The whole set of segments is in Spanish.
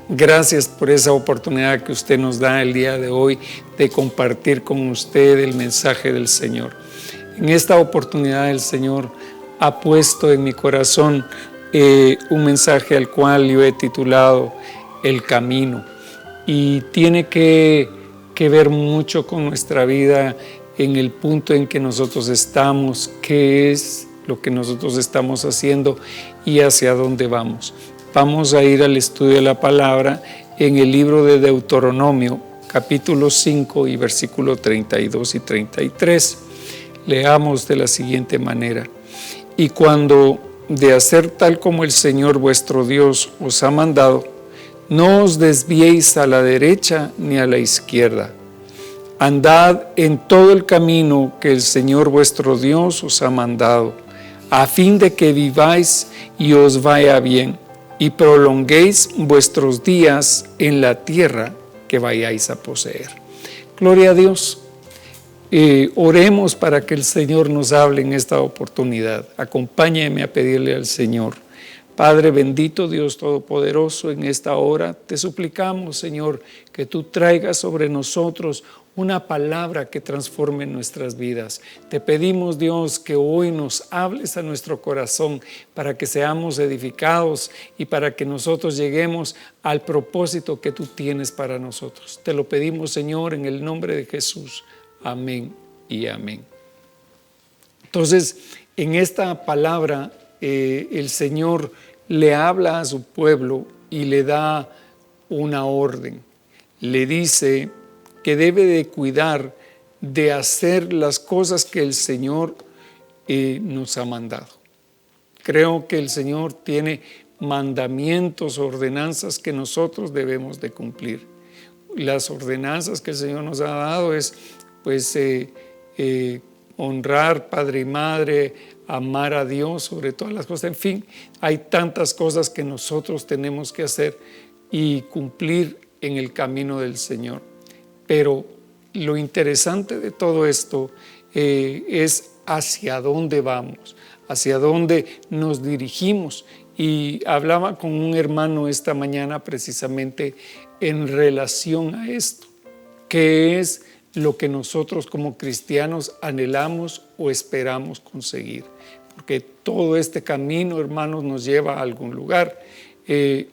Gracias por esa oportunidad que usted nos da el día de hoy de compartir con usted el mensaje del Señor. En esta oportunidad el Señor ha puesto en mi corazón un mensaje al cual yo he titulado El Camino, y tiene que ver mucho con nuestra vida en el punto en que nosotros estamos, qué es lo que nosotros estamos haciendo y hacia dónde vamos. Vamos a ir al estudio de la palabra en el libro de Deuteronomio, capítulo 5 y versículo 32 y 33. Leamos de la siguiente manera: y cuando de hacer tal como el Señor vuestro Dios os ha mandado, no os desviéis a la derecha ni a la izquierda. Andad en todo el camino que el Señor vuestro Dios os ha mandado, a fin de que viváis y os vaya bien, y prolonguéis vuestros días en la tierra que vayáis a poseer. Gloria a Dios. Oremos para que el Señor nos hable en esta oportunidad. Acompáñeme a pedirle al Señor. Padre bendito, Dios todopoderoso, en esta hora te suplicamos, Señor, que tú traigas sobre nosotros una palabra que transforme nuestras vidas. Te pedimos, Dios, que hoy nos hables a nuestro corazón para que seamos edificados y para que nosotros lleguemos al propósito que tú tienes para nosotros. Te lo pedimos, Señor, en el nombre de Jesús. Amén y amén. Entonces, en esta palabra, el Señor le habla a su pueblo y le da una orden. Le dice que debe de cuidar de hacer las cosas que el Señor nos ha mandado. Creo que el Señor tiene mandamientos, ordenanzas que nosotros debemos de cumplir. Las ordenanzas que el Señor nos ha dado es honrar padre y madre, amar a Dios sobre todas las cosas. En fin, hay tantas cosas que nosotros tenemos que hacer y cumplir en el camino del Señor. Pero lo interesante de todo esto es hacia dónde vamos, hacia dónde nos dirigimos. Y hablaba con un hermano esta mañana precisamente en relación a esto, que es lo que nosotros como cristianos anhelamos o esperamos conseguir. Porque todo este camino, hermanos, nos lleva a algún lugar. El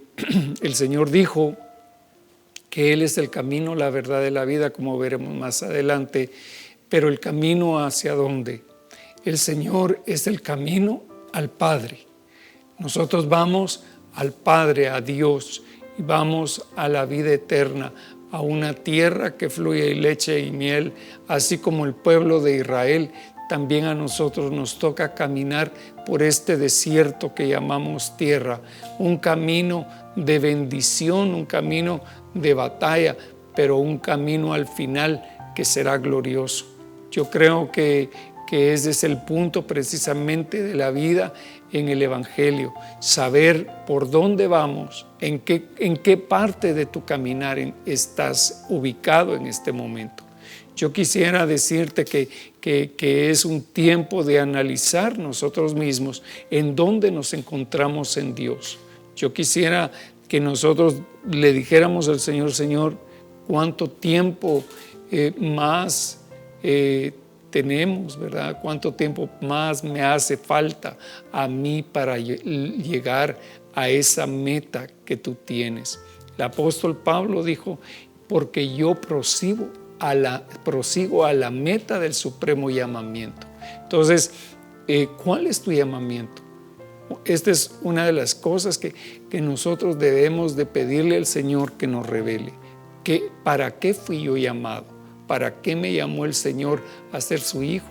Señor dijo que Él es el camino, la verdad y la vida, como veremos más adelante. Pero el camino ¿hacia dónde? El Señor es el camino al Padre. Nosotros vamos al Padre, a Dios, y vamos a la vida eterna, a una tierra que fluye leche y miel, así como el pueblo de Israel. También a nosotros nos toca caminar por este desierto que llamamos tierra, un camino de bendición, un camino de batalla, pero un camino al final que será glorioso. Yo creo que ese es el punto precisamente de la vida en el Evangelio, saber por dónde vamos, en qué parte de tu caminar estás ubicado en este momento. Yo quisiera decirte que es un tiempo de analizar nosotros mismos en dónde nos encontramos en Dios. Yo quisiera que nosotros le dijéramos al Señor: Señor, ¿cuánto tiempo más tenemos, verdad? ¿Cuánto tiempo más me hace falta a mí para llegar a esa meta que tú tienes? El apóstol Pablo dijo: porque yo prosigo a la meta del supremo llamamiento. Entonces, ¿cuál es tu llamamiento? Esta es una de las cosas que nosotros debemos de pedirle al Señor que nos revele. ¿Para qué fui yo llamado? ¿Para qué me llamó el Señor a ser su hijo?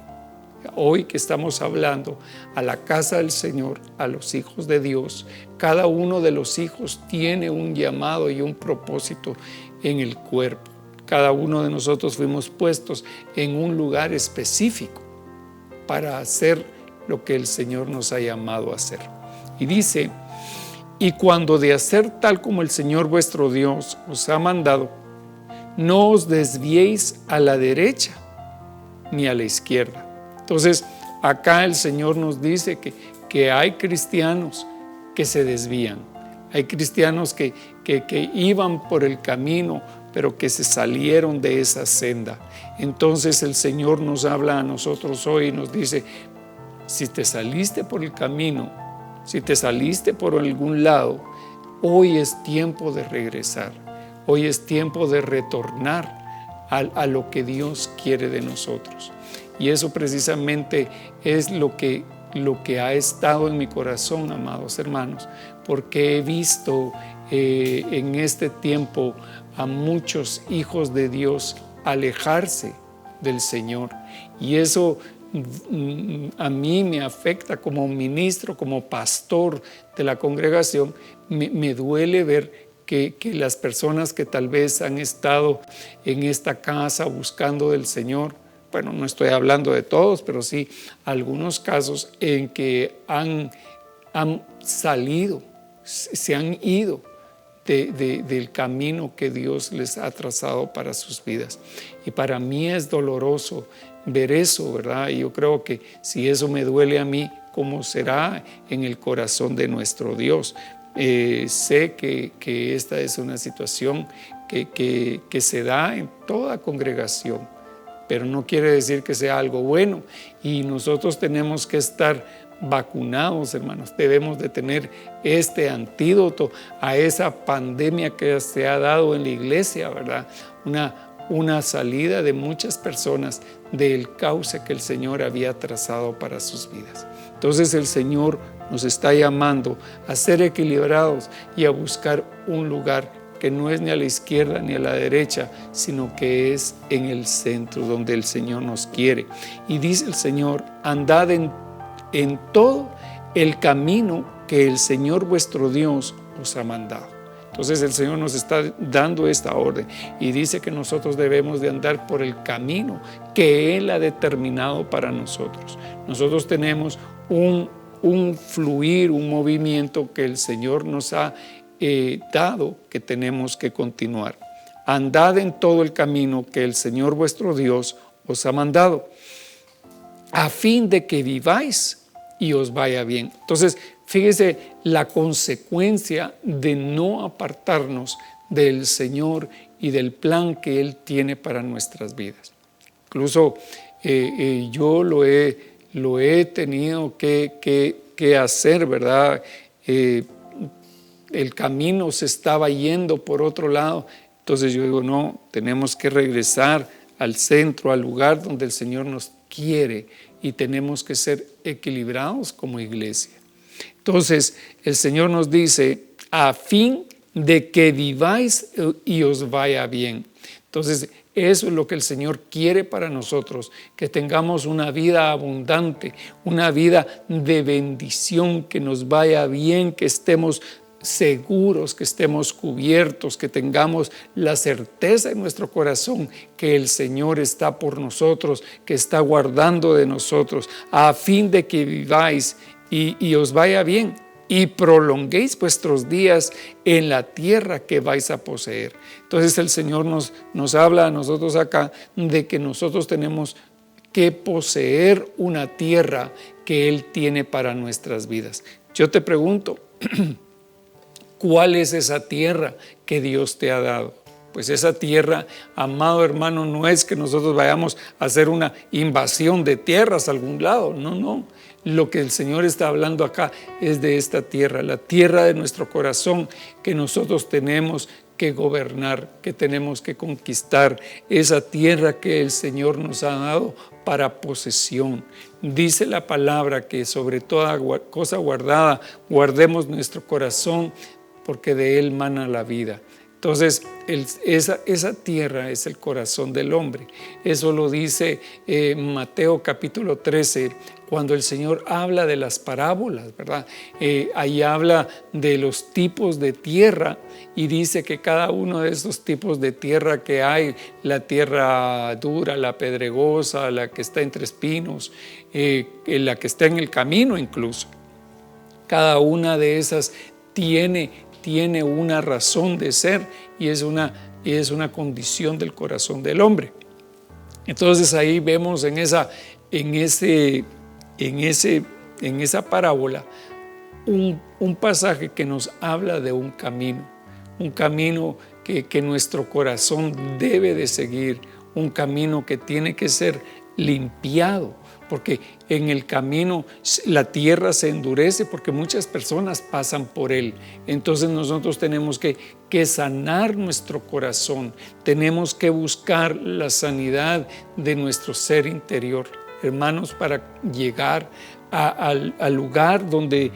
Hoy que estamos hablando a la casa del Señor, a los hijos de Dios, cada uno de los hijos tiene un llamado y un propósito en el cuerpo. Cada uno de nosotros fuimos puestos en un lugar específico para hacer lo que el Señor nos ha llamado a hacer. Y dice: y cuando de hacer tal como el Señor vuestro Dios os ha mandado, no os desviéis a la derecha ni a la izquierda. Entonces, acá el Señor nos dice que hay cristianos que se desvían. Hay cristianos que iban por el camino, pero que se salieron de esa senda. Entonces el Señor nos habla a nosotros hoy y nos dice, si te saliste por el camino, si te saliste por algún lado, hoy es tiempo de regresar. Hoy es tiempo de retornar a lo que Dios quiere de nosotros. Y eso precisamente es lo que ha estado en mi corazón, amados hermanos, porque he visto en este tiempo a muchos hijos de Dios alejarse del Señor. Y eso a mí me afecta como ministro, como pastor de la congregación. Me duele ver que las personas que tal vez han estado en esta casa buscando del Señor, bueno, no estoy hablando de todos, pero sí algunos casos en que han salido, se han ido del camino que Dios les ha trazado para sus vidas. Y para mí es doloroso ver eso, ¿verdad? Y yo creo que si eso me duele a mí, ¿cómo será en el corazón de nuestro Dios? Sé que esta es una situación que se da en toda congregación, pero no quiere decir que sea algo bueno, y nosotros tenemos que estar vacunados, hermanos. Debemos de tener este antídoto a esa pandemia que se ha dado en la iglesia, ¿verdad? Una salida de muchas personas del cauce que el Señor había trazado para sus vidas. Entonces el Señor nos está llamando a ser equilibrados y a buscar un lugar que no es ni a la izquierda ni a la derecha, sino que es en el centro donde el Señor nos quiere. Y dice el Señor, andad en todo el camino que el Señor vuestro Dios os ha mandado. Entonces el Señor nos está dando esta orden y dice que nosotros debemos de andar por el camino que Él ha determinado para nosotros. Nosotros tenemos un fluir, un movimiento que el Señor nos ha dado, que tenemos que continuar. Andad en todo el camino que el Señor vuestro Dios os ha mandado, a fin de que viváis y os vaya bien. Entonces, fíjese la consecuencia de no apartarnos del Señor y del plan que Él tiene para nuestras vidas. Incluso yo lo he tenido que hacer, ¿verdad? El camino se estaba yendo por otro lado. Entonces yo digo, no, tenemos que regresar al centro, al lugar donde el Señor nos quiere, y tenemos que ser equilibrados como iglesia. Entonces el Señor nos dice, a fin de que viváis y os vaya bien. Entonces eso es lo que el Señor quiere para nosotros, que tengamos una vida abundante, una vida de bendición, que nos vaya bien, que estemos seguros, que estemos cubiertos, que tengamos la certeza en nuestro corazón que el Señor está por nosotros, que está guardando de nosotros, a fin de que viváis y os vaya bien y prolonguéis vuestros días en la tierra que vais a poseer. Entonces el Señor nos habla a nosotros acá de que nosotros tenemos que poseer una tierra que Él tiene para nuestras vidas. Yo te pregunto, ¿cuál es esa tierra que Dios te ha dado? Pues esa tierra, amado hermano, no es que nosotros vayamos a hacer una invasión de tierras a algún lado, no. Lo que el Señor está hablando acá es de esta tierra, la tierra de nuestro corazón, que nosotros tenemos que gobernar, que tenemos que conquistar, esa tierra que el Señor nos ha dado para posesión. Dice la palabra que sobre toda cosa guardada, guardemos nuestro corazón, porque de él mana la vida. Entonces, esa tierra es el corazón del hombre. Eso lo dice Mateo capítulo 13, cuando el Señor habla de las parábolas, ¿verdad? Ahí habla de los tipos de tierra y dice que cada uno de esos tipos de tierra que hay, la tierra dura, la pedregosa, la que está entre espinos, la que está en el camino incluso, cada una de esas tiene una razón de ser y es una condición del corazón del hombre. Entonces ahí vemos en esa parábola un pasaje que nos habla de un camino que nuestro corazón debe de seguir, un camino que tiene que ser limpiado, porque en el camino la tierra se endurece porque muchas personas pasan por él. Entonces nosotros tenemos que sanar nuestro corazón, tenemos que buscar la sanidad de nuestro ser interior, hermanos, para llegar al lugar donde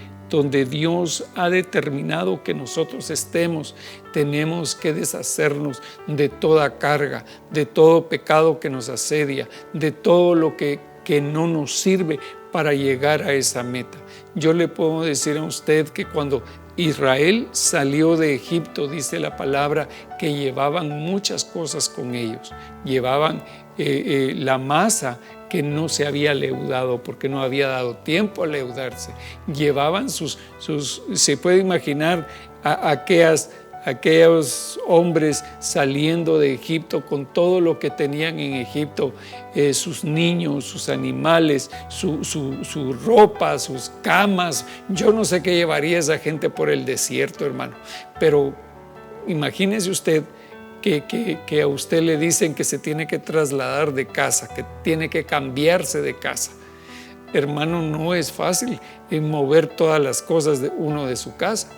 Dios ha determinado que nosotros estemos. Tenemos que deshacernos de toda carga, de todo pecado que nos asedia, de todo lo que no nos sirve para llegar a esa meta. Yo le puedo decir a usted que cuando Israel salió de Egipto, dice la palabra, que llevaban muchas cosas con ellos. Llevaban la masa que no se había leudado porque no había dado tiempo a leudarse. Llevaban se puede imaginar aquellos hombres saliendo de Egipto con todo lo que tenían en Egipto, sus niños, sus animales, su ropa, sus camas. Yo no sé qué llevaría esa gente por el desierto, hermano, pero imagínese usted que a usted le dicen que se tiene que trasladar de casa, que tiene que cambiarse de casa. Hermano, no es fácil mover todas las cosas de uno de su casa.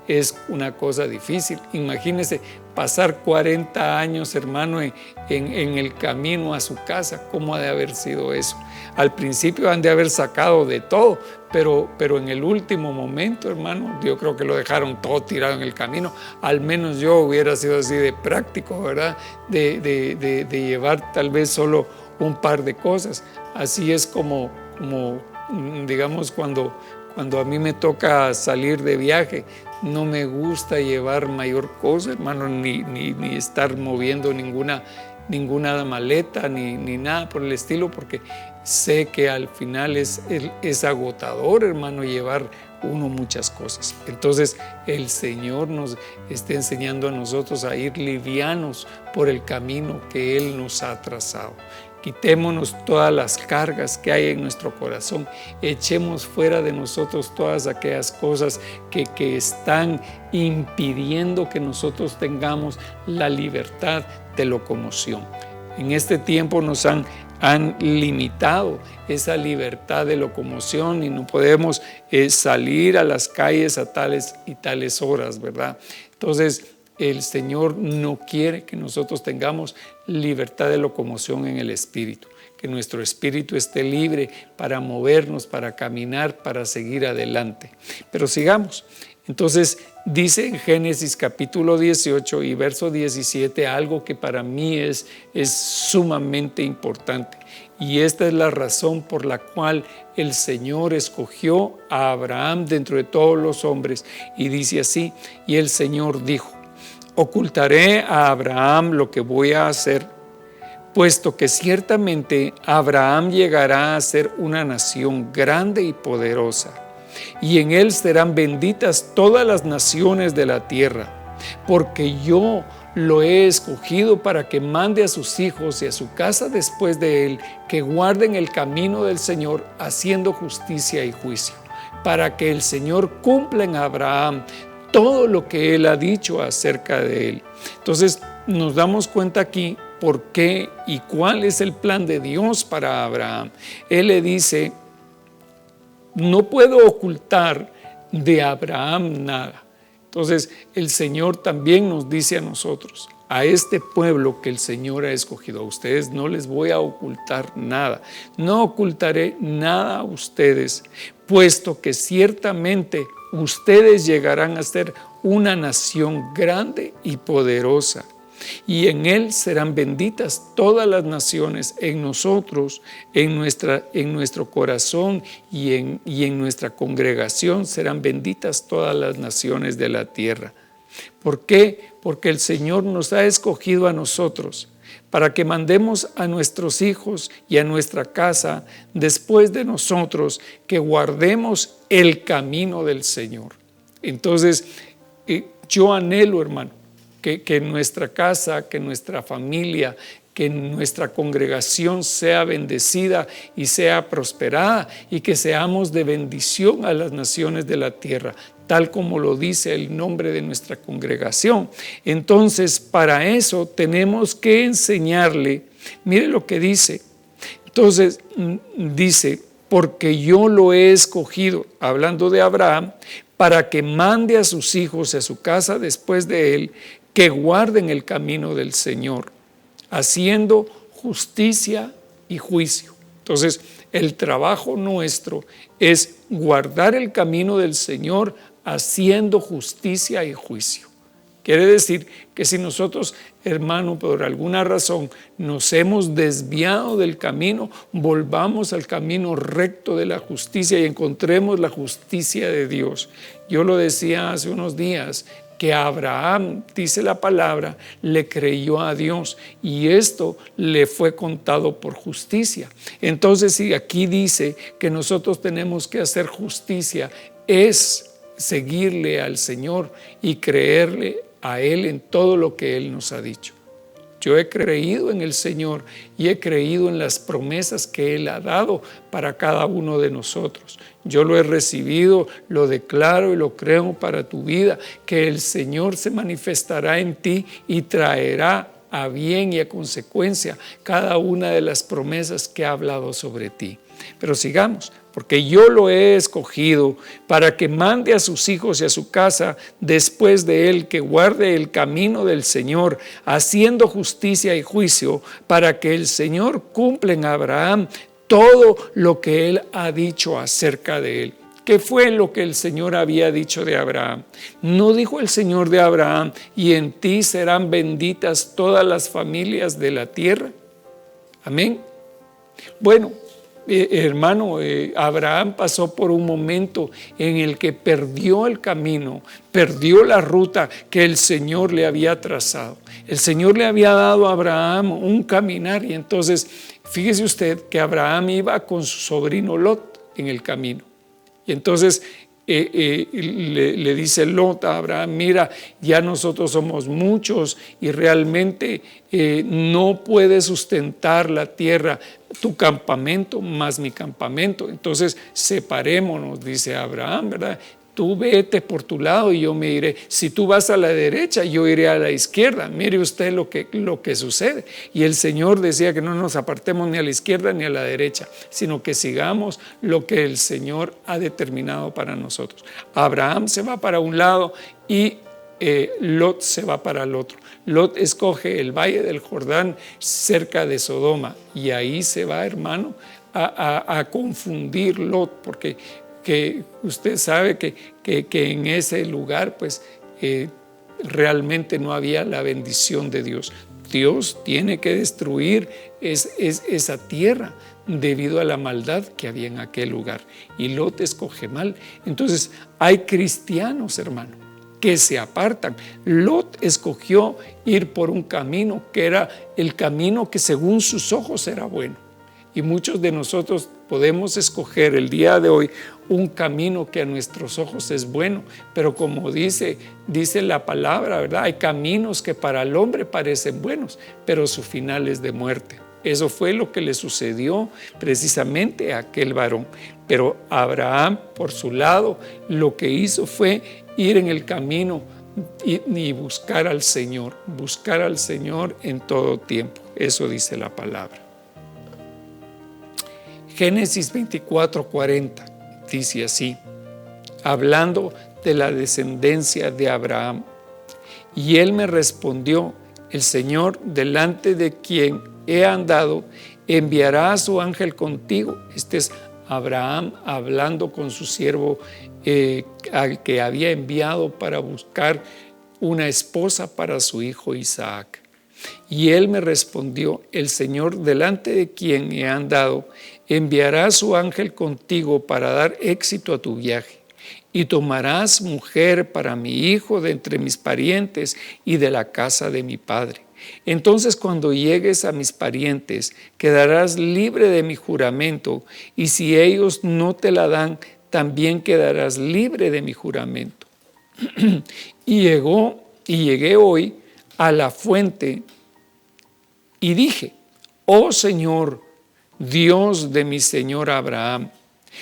Es una cosa difícil. Imagínese pasar 40 años, hermano, en el camino a su casa. ¿Cómo ha de haber sido eso? Al principio han de haber sacado de todo, pero en el último momento, hermano, yo creo que lo dejaron todo tirado en el camino. Al menos yo hubiera sido así de práctico, ¿verdad? De llevar tal vez solo un par de cosas. Así es como digamos, cuando a mí me toca salir de viaje, no me gusta llevar mayor cosa, hermano, ni estar moviendo ninguna maleta, ni nada por el estilo, porque sé que al final es agotador, hermano, llevar uno muchas cosas. Entonces el Señor nos está enseñando a nosotros a ir livianos por el camino que Él nos ha trazado. Quitémonos todas las cargas que hay en nuestro corazón, echemos fuera de nosotros todas aquellas cosas que están impidiendo que nosotros tengamos la libertad de locomoción. En este tiempo nos han limitado esa libertad de locomoción y no podemos salir a las calles a tales y tales horas, ¿verdad? Entonces, el Señor no quiere que nosotros tengamos libertad de locomoción en el espíritu, que nuestro espíritu esté libre para movernos, para caminar, para seguir adelante. Pero sigamos. Entonces dice en Génesis capítulo 18 y verso 17 algo que para mí es sumamente importante. Y esta es la razón por la cual el Señor escogió a Abraham dentro de todos los hombres. Y dice así: y el Señor dijo: ocultaré a Abraham lo que voy a hacer, puesto que ciertamente Abraham llegará a ser una nación grande y poderosa, y en él serán benditas todas las naciones de la tierra, porque yo lo he escogido para que mande a sus hijos y a su casa después de él, que guarden el camino del Señor, haciendo justicia y juicio, para que el Señor cumpla en Abraham todo lo que Él ha dicho acerca de él. Entonces nos damos cuenta aquí por qué y cuál es el plan de Dios para Abraham. Él le dice: no puedo ocultar de Abraham nada. Entonces el Señor también nos dice a nosotros, a este pueblo que el Señor ha escogido, a ustedes no les voy a ocultar nada, no ocultaré nada a ustedes, puesto que ciertamente ustedes llegarán a ser una nación grande y poderosa, y en él serán benditas todas las naciones. En nosotros, en nuestro corazón y en nuestra congregación serán benditas todas las naciones de la tierra. ¿Por qué? Porque el Señor nos ha escogido a nosotros para que mandemos a nuestros hijos y a nuestra casa después de nosotros, que guardemos el camino del Señor. Entonces, yo anhelo, hermano, que nuestra casa, que nuestra familia, que nuestra congregación sea bendecida y sea prosperada y que seamos de bendición a las naciones de la tierra, tal como lo dice el nombre de nuestra congregación. Entonces, para eso tenemos que enseñarle. Mire lo que dice. Entonces, dice, porque yo lo he escogido, hablando de Abraham, para que mande a sus hijos y a su casa después de él, que guarden el camino del Señor, haciendo justicia y juicio. Entonces, el trabajo nuestro es guardar el camino del Señor, haciendo justicia y juicio. Quiere decir que si nosotros, hermano, por alguna razón nos hemos desviado del camino, volvamos al camino recto de la justicia y encontremos la justicia de Dios. Yo lo decía hace unos días, que Abraham, dice la palabra, le creyó a Dios y esto le fue contado por justicia. Entonces, si aquí dice que nosotros tenemos que hacer justicia, es seguirle al Señor y creerle a Él en todo lo que Él nos ha dicho. Yo he creído en el Señor y he creído en las promesas que Él ha dado para cada uno de nosotros. Yo lo he recibido, lo declaro y lo creo para tu vida, que el Señor se manifestará en ti y traerá a bien y a consecuencia cada una de las promesas que ha hablado sobre ti. Pero sigamos, porque yo lo he escogido para que mande a sus hijos y a su casa después de él, que guarde el camino del Señor, haciendo justicia y juicio, para que el Señor cumpla en Abraham todo lo que él ha dicho acerca de él. ¿Qué fue lo que el Señor había dicho de Abraham? ¿No dijo el Señor de Abraham, y en ti serán benditas todas las familias de la tierra? Amén. Bueno, hermano, Abraham pasó por un momento en el que perdió el camino, perdió la ruta que el Señor le había trazado. El Señor le había dado a Abraham un caminar y entonces, fíjese usted que Abraham iba con su sobrino Lot en el camino. Y entonces le dice Lot a Abraham, mira, ya nosotros somos muchos y realmente no puedes sustentar la tierra, tu campamento más mi campamento. Entonces separémonos, dice Abraham, ¿verdad? Tú vete por tu lado y yo me iré. Si tú vas a la derecha, yo iré a la izquierda. Mire usted lo que sucede. Y el Señor decía que no nos apartemos ni a la izquierda ni a la derecha, sino que sigamos lo que el Señor ha determinado para nosotros. Abraham se va para un lado y Lot se va para el otro. Lot escoge el valle del Jordán cerca de Sodoma y ahí se va, hermano, a confundir Lot, porque que usted sabe que en ese lugar pues realmente no había la bendición de Dios. Dios tiene que destruir esa tierra debido a la maldad que había en aquel lugar, y Lot escoge mal. Entonces hay cristianos, hermano, que se apartan. Lot escogió ir por un camino que era el camino que según sus ojos era bueno. Y muchos de nosotros podemos escoger el día de hoy un camino que a nuestros ojos es bueno, pero como dice la palabra, ¿verdad? Hay caminos que para el hombre parecen buenos, pero su final es de muerte. Eso fue lo que le sucedió precisamente a aquel varón. Pero Abraham, por su lado, lo que hizo fue ir en el camino y buscar al Señor en todo tiempo. Eso dice la palabra. Génesis 24:40 dice así, hablando de la descendencia de Abraham. Y él me respondió, el Señor delante de quien he andado, enviará a su ángel contigo. Este es Abraham hablando con su siervo al que había enviado para buscar una esposa para su hijo Isaac. Y él me respondió, el Señor delante de quien he andado, enviará a su ángel contigo para dar éxito a tu viaje. Y tomarás mujer para mi hijo de entre mis parientes y de la casa de mi padre. Entonces cuando llegues a mis parientes, quedarás libre de mi juramento, y si ellos no te la dan, también quedarás libre de mi juramento. Y llegué hoy a la fuente Y dije: oh Señor, Dios de mi señor Abraham,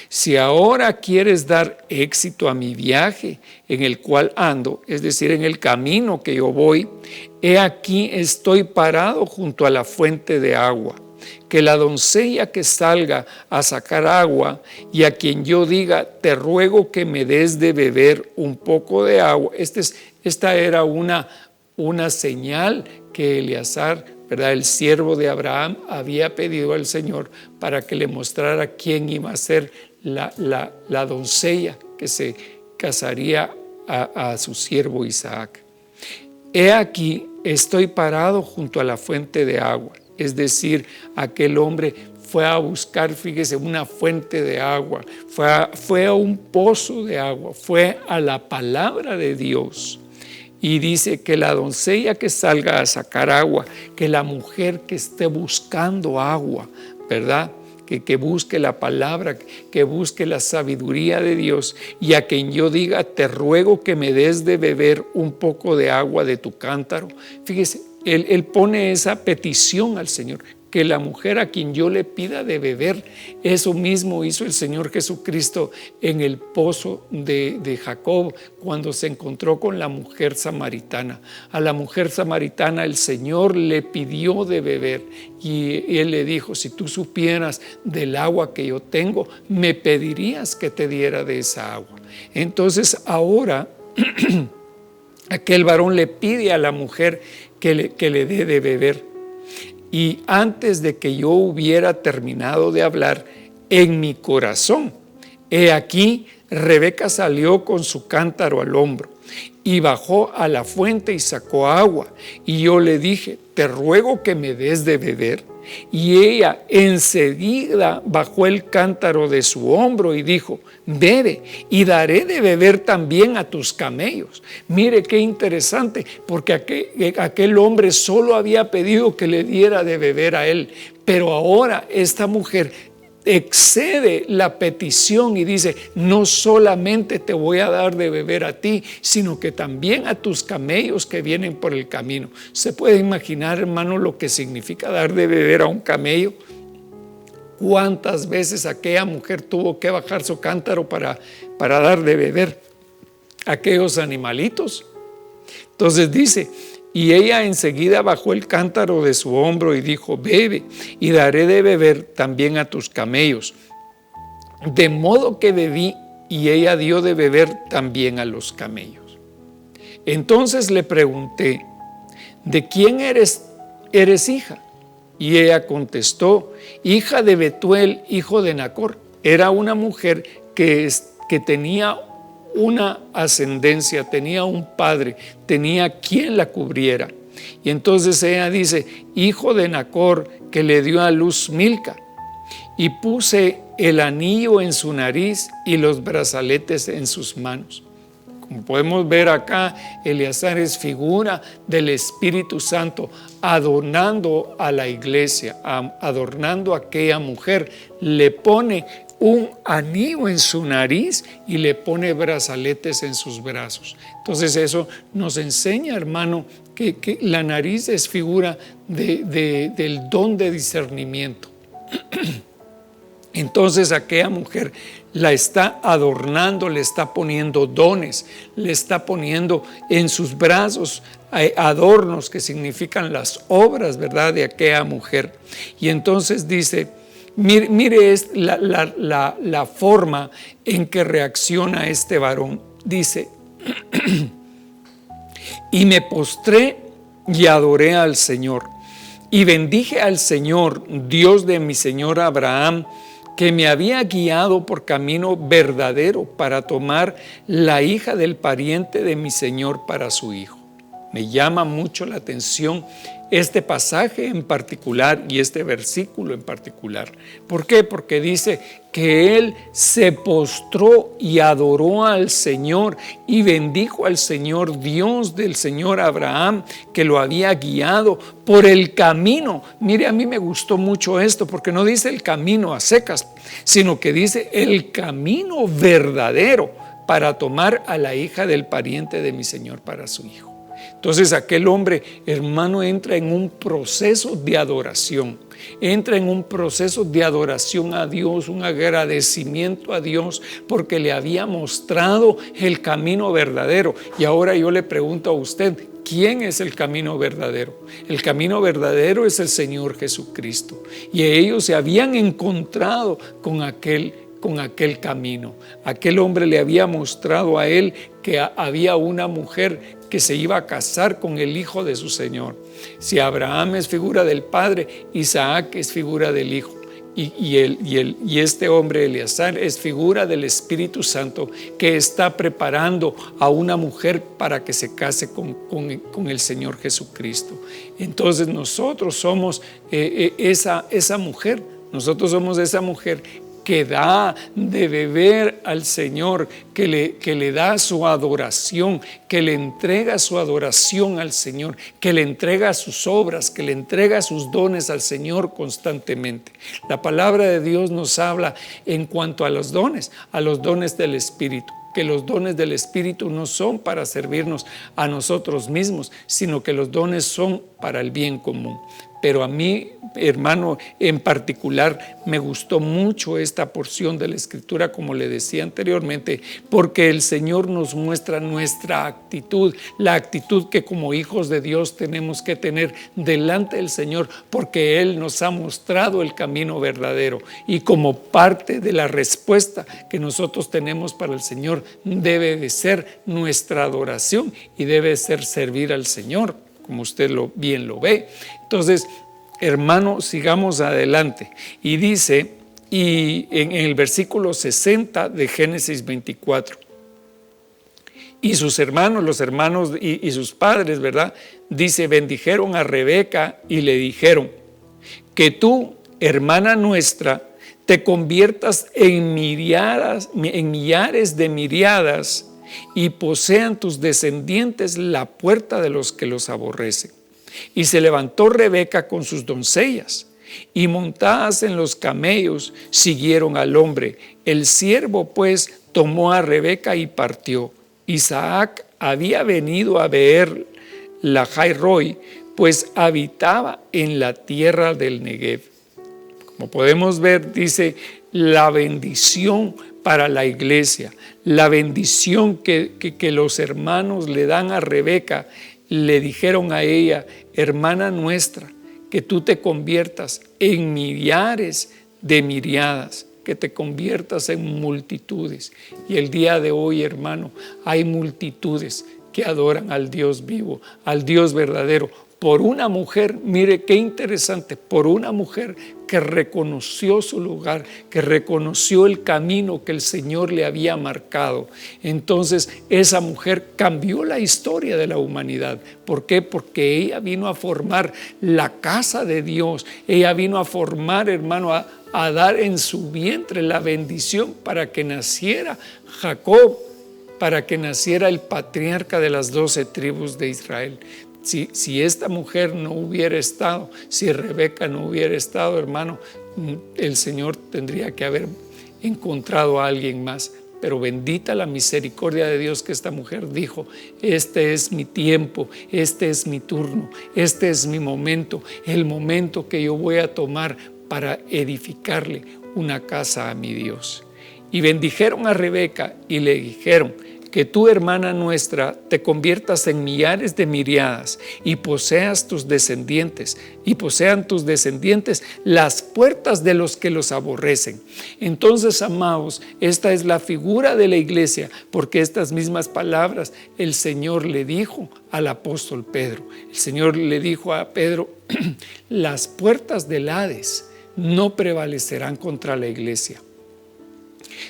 si ahora quieres dar éxito a mi viaje en el cual ando, es decir, en el camino que yo voy, he aquí estoy parado junto a la fuente de agua. Que la doncella que salga a sacar agua y a quien yo diga: te ruego que me des de beber un poco de agua. Esta era una señal que Eleazar, ¿verdad?, el siervo de Abraham, había pedido al Señor para que le mostrara quién iba a ser la doncella que se casaría a su siervo Isaac. He aquí, estoy parado junto a la fuente de agua. Es decir, aquel hombre fue a buscar, fíjese, una fuente de agua, fue a un pozo de agua, fue a la palabra de Dios. Y dice que la doncella que salga a sacar agua, que la mujer que esté buscando agua, ¿verdad?, que busque la palabra, que busque la sabiduría de Dios, y a quien yo diga: te ruego que me des de beber un poco de agua de tu cántaro. Fíjese, él pone esa petición al Señor, que la mujer a quien yo le pida de beber. Eso mismo hizo el Señor Jesucristo en el pozo de Jacob, cuando se encontró con la mujer samaritana. A la mujer samaritana el Señor le pidió de beber, y él le dijo: si tú supieras del agua que yo tengo, me pedirías que te diera de esa agua. Entonces ahora aquel varón le pide a la mujer que le dé de beber. Y antes de que yo hubiera terminado de hablar, en mi corazón, he aquí, Rebeca salió con su cántaro al hombro y bajó a la fuente y sacó agua. Y yo le dije: te ruego que me des de beber. Y ella enseguida bajó el cántaro de su hombro y dijo: bebe, y daré de beber también a tus camellos. Mire qué interesante, porque aquel hombre solo había pedido que le diera de beber a él, pero ahora esta mujer excede la petición y dice: no solamente te voy a dar de beber a ti, sino que también a tus camellos que vienen por el camino. ¿Se puede imaginar, hermano, lo que significa dar de beber a un camello? ¿Cuántas veces aquella mujer tuvo que bajar su cántaro para dar de beber a aquellos animalitos? Entonces dice: y ella enseguida bajó el cántaro de su hombro y dijo: bebe, y daré de beber también a tus camellos. De modo que bebí, y ella dio de beber también a los camellos. Entonces le pregunté: ¿de quién eres hija? Y ella contestó: hija de Betuel, hijo de Nacor. Era una mujer que tenía una ascendencia, tenía un padre, tenía quien la cubriera. Y entonces ella dice: hijo de Nacor, que le dio a luz Milca. Y puse el anillo en su nariz y los brazaletes en sus manos. Como podemos ver acá, Eleazar es figura del Espíritu Santo, adornando a la iglesia, adornando a aquella mujer. Le pone un anillo en su nariz y le pone brazaletes en sus brazos. Entonces eso nos enseña, hermano, que la nariz es figura del don de discernimiento. Entonces aquella mujer la está adornando, le está poniendo dones, le está poniendo en sus brazos adornos que significan las obras, ¿verdad?, de aquella mujer. Y entonces dice: mire la forma en que reacciona este varón. Dice: y me postré y adoré al Señor, y bendije al Señor, Dios de mi señor Abraham, que me había guiado por camino verdadero para tomar la hija del pariente de mi señor para su hijo. Me llama mucho la atención este pasaje en particular y este versículo en particular. ¿Por qué? Porque dice que él se postró y adoró al Señor y bendijo al Señor, Dios del Señor Abraham, que lo había guiado por el camino. Mire, a mí me gustó mucho esto, porque no dice el camino a secas, sino que dice el camino verdadero para tomar a la hija del pariente de mi Señor para su hijo. Entonces aquel hombre, hermano, entra en un proceso de adoración. Entra en un proceso de adoración a Dios, un agradecimiento a Dios porque le había mostrado el camino verdadero. Y ahora yo le pregunto a usted, ¿quién es el camino verdadero? El camino verdadero es el Señor Jesucristo. Y ellos se habían encontrado con aquel camino. Aquel hombre le había mostrado a él que había una mujer que se iba a casar con el hijo de su Señor. Si Abraham es figura del padre, Isaac es figura del hijo. Y este hombre Eleazar es figura del Espíritu Santo que está preparando a una mujer para que se case con el Señor Jesucristo. Entonces nosotros somos esa mujer. Nosotros somos esa mujer que da de beber al Señor, que le da su adoración, que le entrega su adoración al Señor, que le entrega sus obras, que le entrega sus dones al Señor constantemente. La palabra de Dios nos habla en cuanto a los dones del Espíritu, que los dones del Espíritu no son para servirnos a nosotros mismos, sino que los dones son para el bien común. Pero a mí, hermano, en particular, me gustó mucho esta porción de la Escritura, como le decía anteriormente, porque el Señor nos muestra nuestra actitud, la actitud que como hijos de Dios tenemos que tener delante del Señor, porque Él nos ha mostrado el camino verdadero. Y como parte de la respuesta que nosotros tenemos para el Señor, debe de ser nuestra adoración y debe ser servir al Señor, como usted bien lo ve. Entonces, hermano, sigamos adelante. Y dice, y en el versículo 60 de Génesis 24, y sus hermanos, los hermanos y sus padres, ¿verdad? Dice, bendijeron a Rebeca y le dijeron, que tú, hermana nuestra, te conviertas en millares de miriadas y posean tus descendientes la puerta de los que los aborrecen. Y se levantó Rebeca con sus doncellas, y montadas en los camellos siguieron al hombre. El siervo pues tomó a Rebeca y partió. Isaac había venido a Beer Lahai Roi, pues habitaba en la tierra del Negev. Como podemos ver, dice la bendición para la iglesia, la bendición que los hermanos le dan a Rebeca. Le dijeron a ella, hermana nuestra, que tú te conviertas en millares de miriadas, que te conviertas en multitudes. Y el día de hoy, hermano, hay multitudes que adoran al Dios vivo, al Dios verdadero, por una mujer, mire qué interesante, por una mujer que reconoció su lugar, que reconoció el camino que el Señor le había marcado. Entonces esa mujer cambió la historia de la humanidad. ¿Por qué? Porque ella vino a formar la casa de Dios. Ella vino a formar, hermano, a dar en su vientre la bendición para que naciera Jacob, para que naciera el patriarca de las 12 tribus de Israel. Si esta mujer no hubiera estado, si Rebeca no hubiera estado, hermano, el Señor tendría que haber encontrado a alguien más. Pero bendita la misericordia de Dios que esta mujer dijo, este es mi tiempo, este es mi turno, este es mi momento, el momento que yo voy a tomar para edificarle una casa a mi Dios. Y bendijeron a Rebeca y le dijeron, que tú, hermana nuestra, te conviertas en millares de miriadas y posean tus descendientes las puertas de los que los aborrecen. Entonces, amados, esta es la figura de la iglesia, porque estas mismas palabras el Señor le dijo al apóstol Pedro. El Señor le dijo a Pedro, las puertas del Hades no prevalecerán contra la iglesia.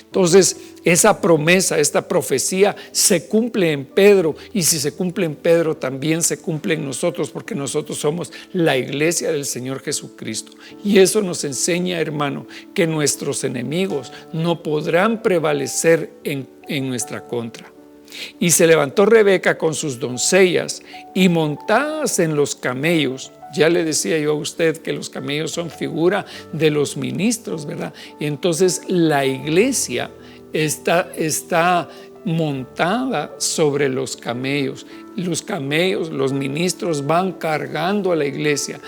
Entonces, esa promesa, esta profecía se cumple en Pedro, y si se cumple en Pedro, también se cumple en nosotros, porque nosotros somos la iglesia del Señor Jesucristo. Y eso nos enseña, hermano, que nuestros enemigos no podrán prevalecer en nuestra contra. Y se levantó Rebeca con sus doncellas y montadas en los camellos. Ya le decía yo a usted que los camellos son figura de los ministros, ¿verdad? Y entonces la iglesia está montada sobre los camellos. los camellos, los ministros van cargando a la iglesia.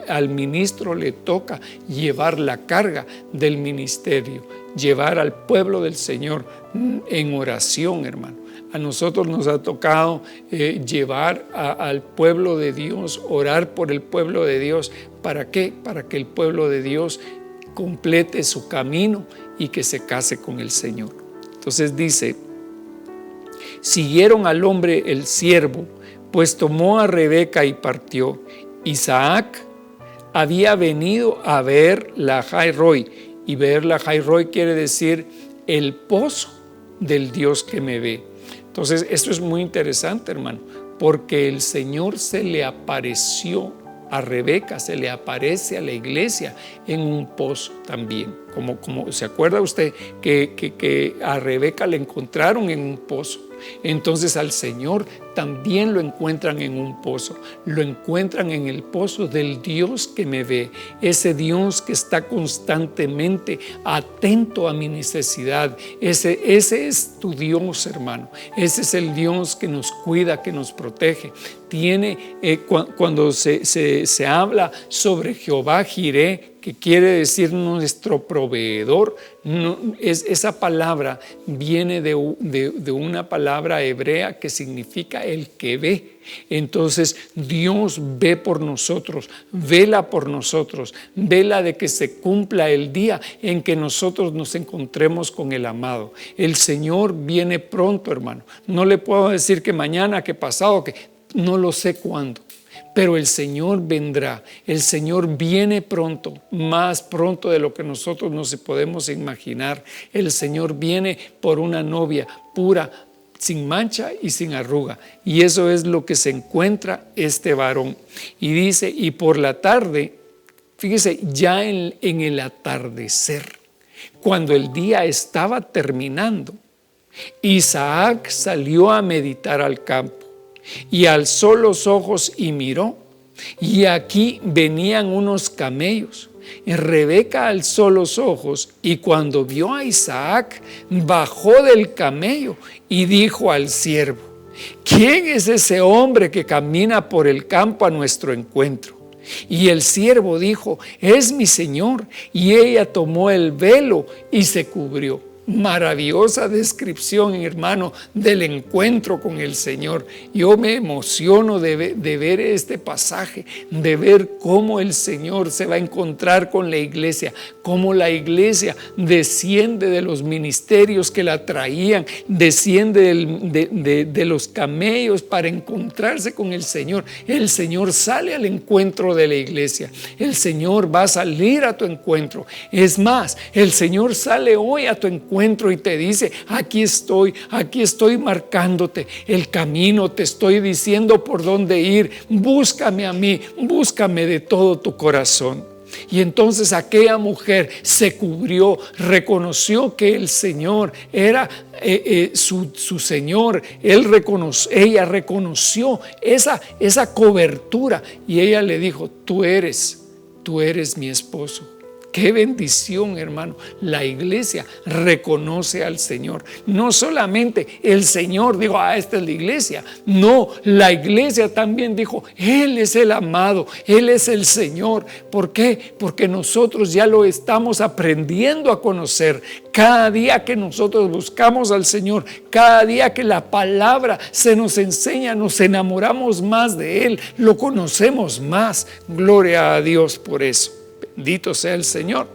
Al ministro le toca llevar la carga del ministerio, llevar al pueblo del Señor en oración, hermano. A nosotros nos ha tocado llevar al pueblo de Dios, orar por el pueblo de Dios. ¿Para qué? Para que el pueblo de Dios complete su camino y que se case con el Señor. Entonces dice, siguieron al hombre el siervo, pues tomó a Rebeca y partió. Isaac había venido a ver la Jai-Roi, y ver la Jai-Roi quiere decir el pozo del Dios que me ve. Entonces esto es muy interesante, hermano, porque el Señor se le apareció a Rebeca, se le aparece a la iglesia en un pozo también. Como ¿se acuerda usted que a Rebeca le encontraron en un pozo? Entonces al Señor también lo encuentran en un pozo, lo encuentran en el pozo del Dios que me ve, ese Dios que está constantemente atento a mi necesidad. Ese es tu Dios, hermano. Ese es el Dios que nos cuida, que nos protege. Cuando se habla sobre Jehová Jireh, que quiere decir nuestro proveedor, esa palabra viene de una palabra hebrea que significa el que ve. Entonces Dios ve por nosotros, vela por nosotros, vela de que se cumpla el día en que nosotros nos encontremos con el amado. El Señor viene pronto, hermano. No le puedo decir que mañana, que pasado, que no lo sé cuándo. Pero el Señor vendrá, el Señor viene pronto, más pronto de lo que nosotros nos podemos imaginar. El Señor viene por una novia pura, sin mancha y sin arruga. Y eso es lo que se encuentra este varón. Y dice, y por la tarde, fíjese, ya en el atardecer, cuando el día estaba terminando, Isaac salió a meditar al campo. Y alzó los ojos y miró, y aquí venían unos camellos. Y Rebeca alzó los ojos, y cuando vio a Isaac, bajó del camello y dijo al siervo: ¿quién es ese hombre que camina por el campo a nuestro encuentro? Y el siervo dijo: es mi señor. Y ella tomó el velo y se cubrió. Maravillosa descripción, hermano, del encuentro con el Señor. Yo me emociono de ver este pasaje, de ver cómo el Señor se va a encontrar con la iglesia, cómo la iglesia desciende de los ministerios que la traían, desciende de los camellos para encontrarse con el Señor. El Señor sale al encuentro de la iglesia. El Señor va a salir a tu encuentro. Es más, el Señor sale hoy a tu encuentro y te dice: aquí estoy marcándote el camino, te estoy diciendo por dónde ir, búscame a mí, búscame de todo tu corazón. Y entonces aquella mujer se cubrió, reconoció que el Señor era su Señor. Ella reconoció esa cobertura, y ella le dijo: tú eres mi esposo. Qué bendición, hermano. La iglesia reconoce al Señor. No solamente el Señor dijo: esta es la iglesia. No, la iglesia también dijo: Él es el amado, Él es el Señor. ¿Por qué? Porque nosotros ya lo estamos aprendiendo a conocer. Cada día que nosotros buscamos al Señor, cada día que la palabra se nos enseña, nos enamoramos más de Él, lo conocemos más. Gloria a Dios por eso. Bendito sea el Señor.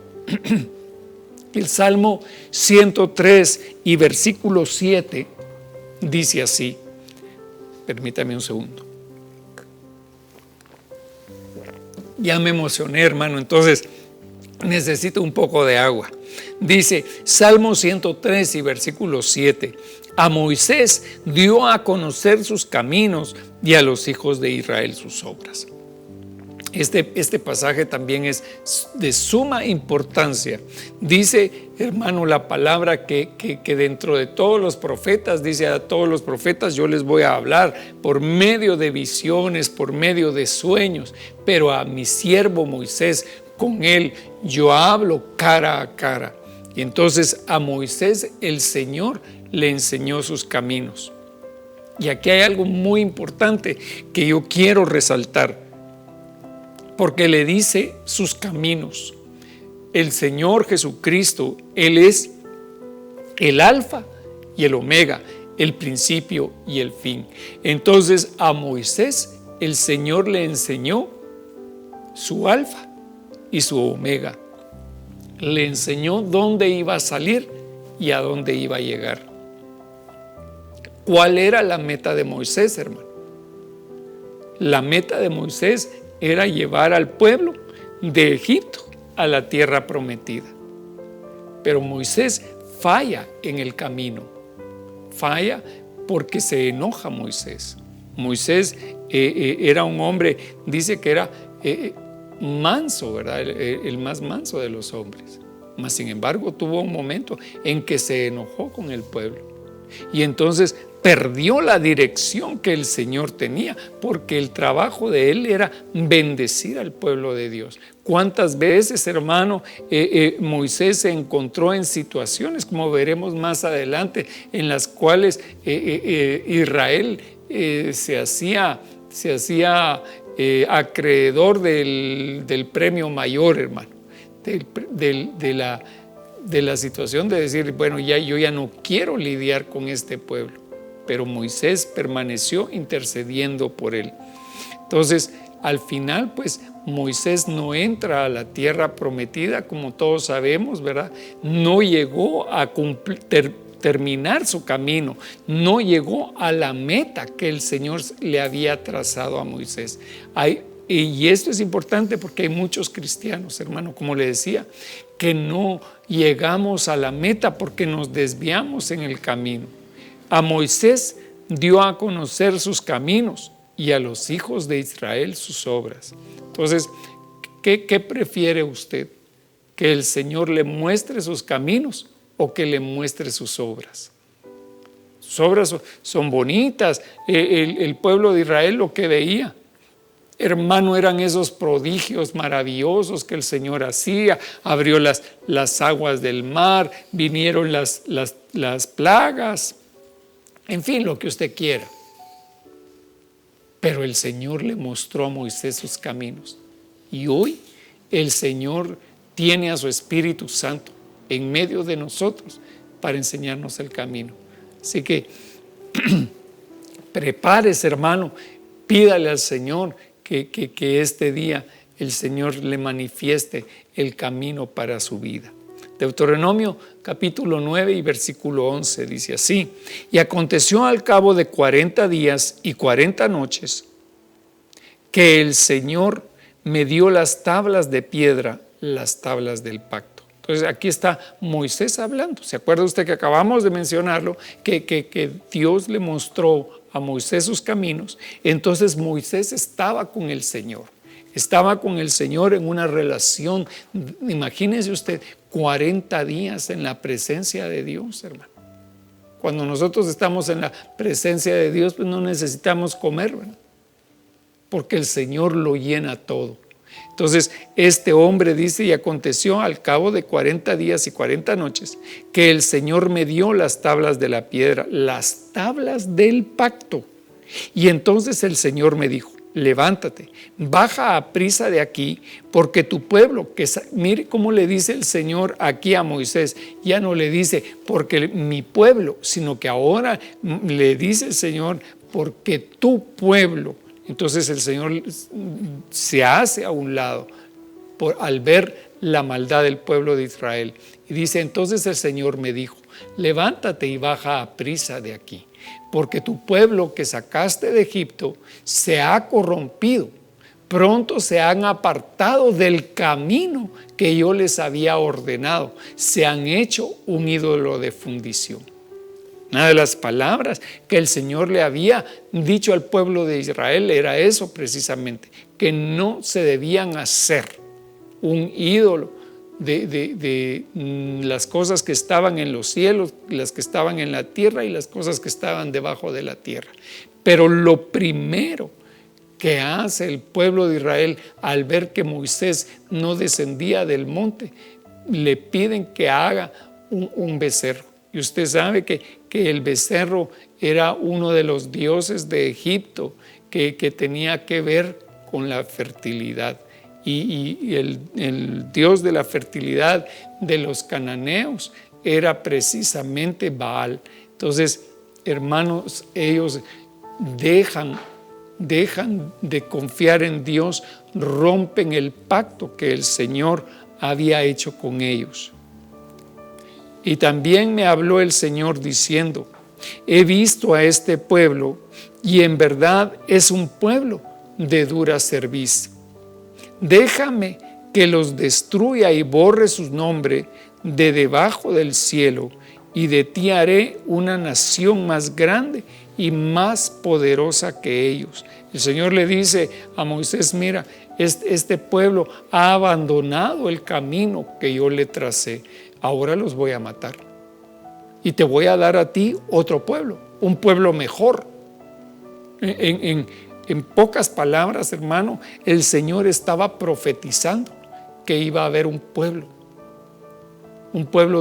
El Salmo 103 y versículo 7 dice así. Permítame un segundo. Ya me emocioné, hermano, entonces necesito un poco de agua. Dice Salmo 103 y versículo 7. A Moisés dio a conocer sus caminos, y a los hijos de Israel sus obras. Este pasaje también es de suma importancia. Dice, hermano, la palabra que dentro de todos los profetas, dice: a todos los profetas yo les voy a hablar por medio de visiones, por medio de sueños, pero a mi siervo Moisés, con él yo hablo cara a cara. Y entonces a Moisés el Señor le enseñó sus caminos. Y aquí hay algo muy importante que yo quiero resaltar, porque le dice sus caminos. El Señor Jesucristo, Él es el alfa y el omega, el principio y el fin. Entonces a Moisés el Señor le enseñó su alfa y su omega. Le enseñó dónde iba a salir y a dónde iba a llegar. ¿Cuál era la meta de Moisés, hermano? La meta de Moisés era llevar al pueblo de Egipto a la tierra prometida. Pero Moisés falla en el camino. Falla porque se enoja Moisés. Moisés era un hombre, dice que era manso, ¿verdad? El más manso de los hombres. Mas sin embargo tuvo un momento en que se enojó con el pueblo. Y entonces perdió la dirección que el Señor tenía, porque el trabajo de él era bendecir al pueblo de Dios. ¿Cuántas veces, hermano, Moisés se encontró en situaciones, como veremos más adelante, en las cuales Israel se hacía acreedor del premio mayor, hermano, de la situación de decir, bueno, yo ya no quiero lidiar con este pueblo. Pero Moisés permaneció intercediendo por él. Entonces, al final, pues, Moisés no entra a la tierra prometida, como todos sabemos, ¿verdad? No llegó a terminar su camino, no llegó a la meta que el Señor le había trazado a Moisés. Y esto es importante porque hay muchos cristianos, hermano, como le decía, que no llegamos a la meta porque nos desviamos en el camino. A Moisés dio a conocer sus caminos y a los hijos de Israel sus obras. Entonces, ¿qué prefiere usted? ¿Que el Señor le muestre sus caminos o que le muestre sus obras? Sus obras son bonitas. El pueblo de Israel lo que veía, hermano, eran esos prodigios maravillosos que el Señor hacía. Abrió las aguas del mar, vinieron las plagas. En fin, lo que usted quiera. Pero el Señor le mostró a Moisés sus caminos. Y hoy el Señor tiene a su Espíritu Santo en medio de nosotros para enseñarnos el camino. Así que prepárese, hermano, pídale al Señor que este día el Señor le manifieste el camino para su vida. Deuteronomio capítulo 9 y versículo 11 dice así: y aconteció al cabo de 40 días y 40 noches que el Señor me dio las tablas de piedra, las tablas del pacto. Entonces aquí está Moisés hablando. ¿Se acuerda usted que acabamos de mencionarlo? Que Dios le mostró a Moisés sus caminos. Entonces Moisés estaba con el Señor. Estaba con el Señor en una relación. Imagínese usted 40 días en la presencia de Dios, hermano. Cuando nosotros estamos en la presencia de Dios, pues no necesitamos comer, ¿verdad? Porque el Señor lo llena todo. Entonces este hombre dice: y aconteció al cabo de 40 días y 40 noches que el Señor me dio las tablas de la piedra, las tablas del pacto. Y entonces el Señor me dijo: levántate, baja aprisa de aquí, porque tu pueblo, mire cómo le dice el Señor aquí a Moisés, ya no le dice porque mi pueblo, sino que ahora le dice el Señor porque tu pueblo. Entonces el Señor se hace a un lado al ver la maldad del pueblo de Israel. Y dice: entonces el Señor me dijo: levántate y baja aprisa de aquí, porque tu pueblo que sacaste de Egipto se ha corrompido. Pronto se han apartado del camino que yo les había ordenado. Se han hecho un ídolo de fundición. Una de las palabras que el Señor le había dicho al pueblo de Israel era eso precisamente, que no se debían hacer un ídolo de las cosas que estaban en los cielos, las que estaban en la tierra y las cosas que estaban debajo de la tierra. Pero lo primero que hace el pueblo de Israel al ver que Moisés no descendía del monte, le piden que haga un becerro. Y usted sabe que el becerro era uno de los dioses de Egipto que tenía que ver con la fertilidad. Y el dios de la fertilidad de los cananeos era precisamente Baal. Entonces, hermanos, ellos dejan de confiar en Dios, rompen el pacto que el Señor había hecho con ellos. Y también me habló el Señor diciendo: he visto a este pueblo y en verdad es un pueblo de dura cerviz. Déjame que los destruya y borre su nombre de debajo del cielo, y de ti haré una nación más grande y más poderosa que ellos. El Señor le dice a Moisés: mira, este pueblo ha abandonado el camino que yo le tracé. Ahora los voy a matar. Y te voy a dar a ti otro pueblo, un pueblo mejor. En pocas palabras, hermano, el Señor estaba profetizando que iba a haber un pueblo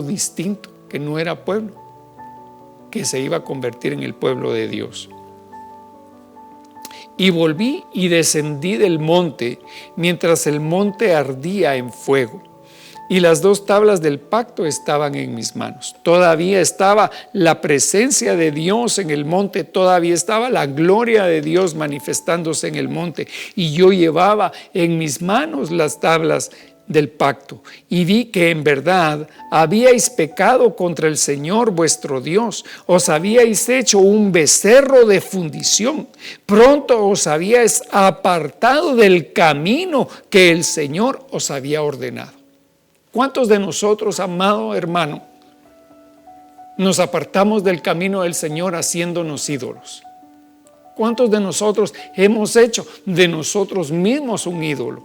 distinto, que no era pueblo, que se iba a convertir en el pueblo de Dios. Y volví y descendí del monte, mientras el monte ardía en fuego, y las 2 tablas del pacto estaban en mis manos. Todavía estaba la presencia de Dios en el monte, todavía estaba la gloria de Dios manifestándose en el monte, y yo llevaba en mis manos las tablas del pacto, y vi que en verdad habíais pecado contra el Señor vuestro Dios. Os habíais hecho un becerro de fundición, pronto os habíais apartado del camino que el Señor os había ordenado. ¿Cuántos de nosotros, amado hermano, nos apartamos del camino del Señor haciéndonos ídolos? ¿Cuántos de nosotros hemos hecho de nosotros mismos un ídolo?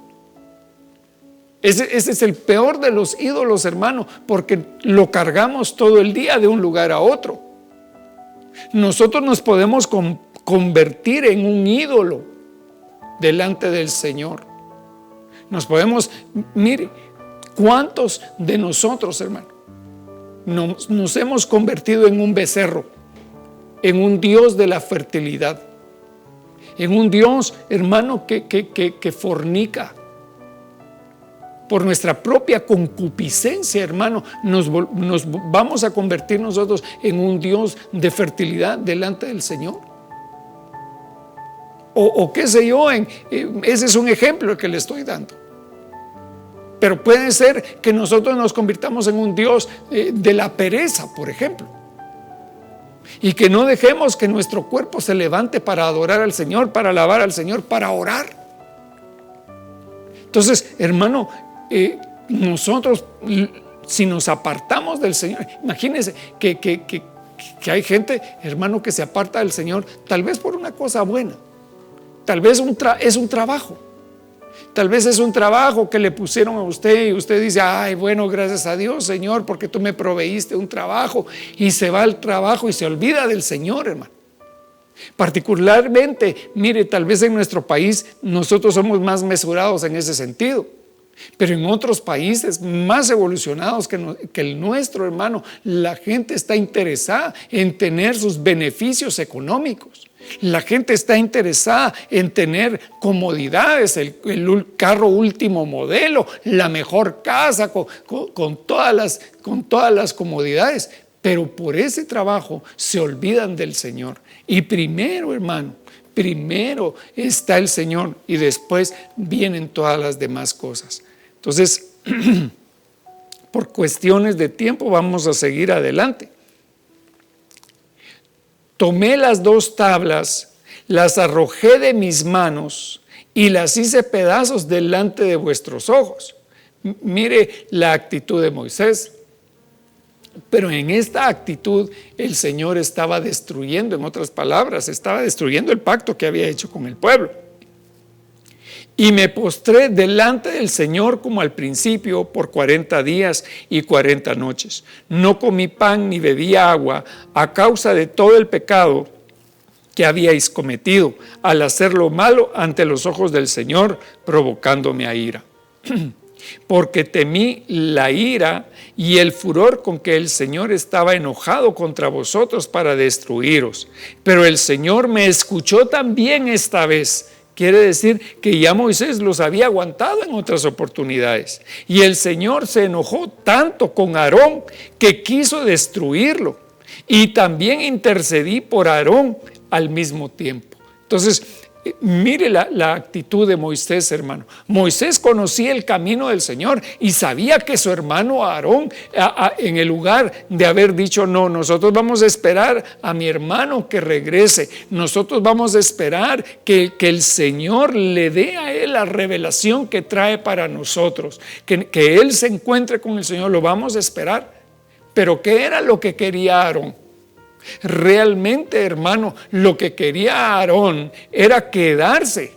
Ese es el peor de los ídolos, hermano, porque lo cargamos todo el día de un lugar a otro. Nosotros nos podemos convertir en un ídolo delante del Señor. Nos podemos, mire, ¿cuántos de nosotros, hermano, nos hemos convertido en un becerro, en un Dios de la fertilidad, en un Dios, hermano, que fornica? Por nuestra propia concupiscencia, hermano, nos vamos a convertir nosotros en un Dios de fertilidad delante del Señor. O qué sé yo, ese es un ejemplo que le estoy dando. Pero puede ser que nosotros nos convirtamos en un Dios de la pereza, por ejemplo. Y que no dejemos que nuestro cuerpo se levante para adorar al Señor, para alabar al Señor, para orar. Entonces, hermano, nosotros, si nos apartamos del Señor, imagínense que hay gente, hermano, que se aparta del Señor, tal vez por una cosa buena, tal vez es un trabajo. Tal vez es un trabajo que le pusieron a usted y usted dice: ay, bueno, gracias a Dios, Señor, porque tú me proveíste un trabajo, y se va al trabajo y se olvida del Señor, hermano. Particularmente, mire, tal vez en nuestro país nosotros somos más mesurados en ese sentido, pero en otros países más evolucionados que el nuestro, hermano, la gente está interesada en tener sus beneficios económicos. La gente está interesada en tener comodidades, el carro último modelo, la mejor casa, con todas las comodidades, pero por ese trabajo se olvidan del Señor. Y primero, hermano, primero está el Señor y después vienen todas las demás cosas. Entonces, por cuestiones de tiempo vamos a seguir adelante. Tomé las 2 tablas, las arrojé de mis manos y las hice pedazos delante de vuestros ojos. Mire la actitud de Moisés. Pero en esta actitud el Señor estaba destruyendo, en otras palabras, estaba destruyendo el pacto que había hecho con el pueblo. Y me postré delante del Señor como al principio por 40 días y 40 noches. No comí pan ni bebí agua a causa de todo el pecado que habíais cometido al hacer lo malo ante los ojos del Señor, provocándome a ira. porque temí la ira y el furor con que el Señor estaba enojado contra vosotros para destruiros. Pero el Señor me escuchó también esta vez. Quiere decir que ya Moisés los había aguantado en otras oportunidades. Y el Señor se enojó tanto con Aarón que quiso destruirlo. Y también intercedí por Aarón al mismo tiempo. Entonces, mire la actitud de Moisés, hermano. Moisés conocía el camino del Señor y sabía que su hermano Aarón, en el lugar de haber dicho, no, nosotros vamos a esperar a mi hermano que regrese, nosotros vamos a esperar que el Señor le dé a él la revelación que trae para nosotros, que él se encuentre con el Señor, lo vamos a esperar. Pero ¿qué era lo que quería Aarón? Realmente, hermano, lo que quería Aarón era quedarse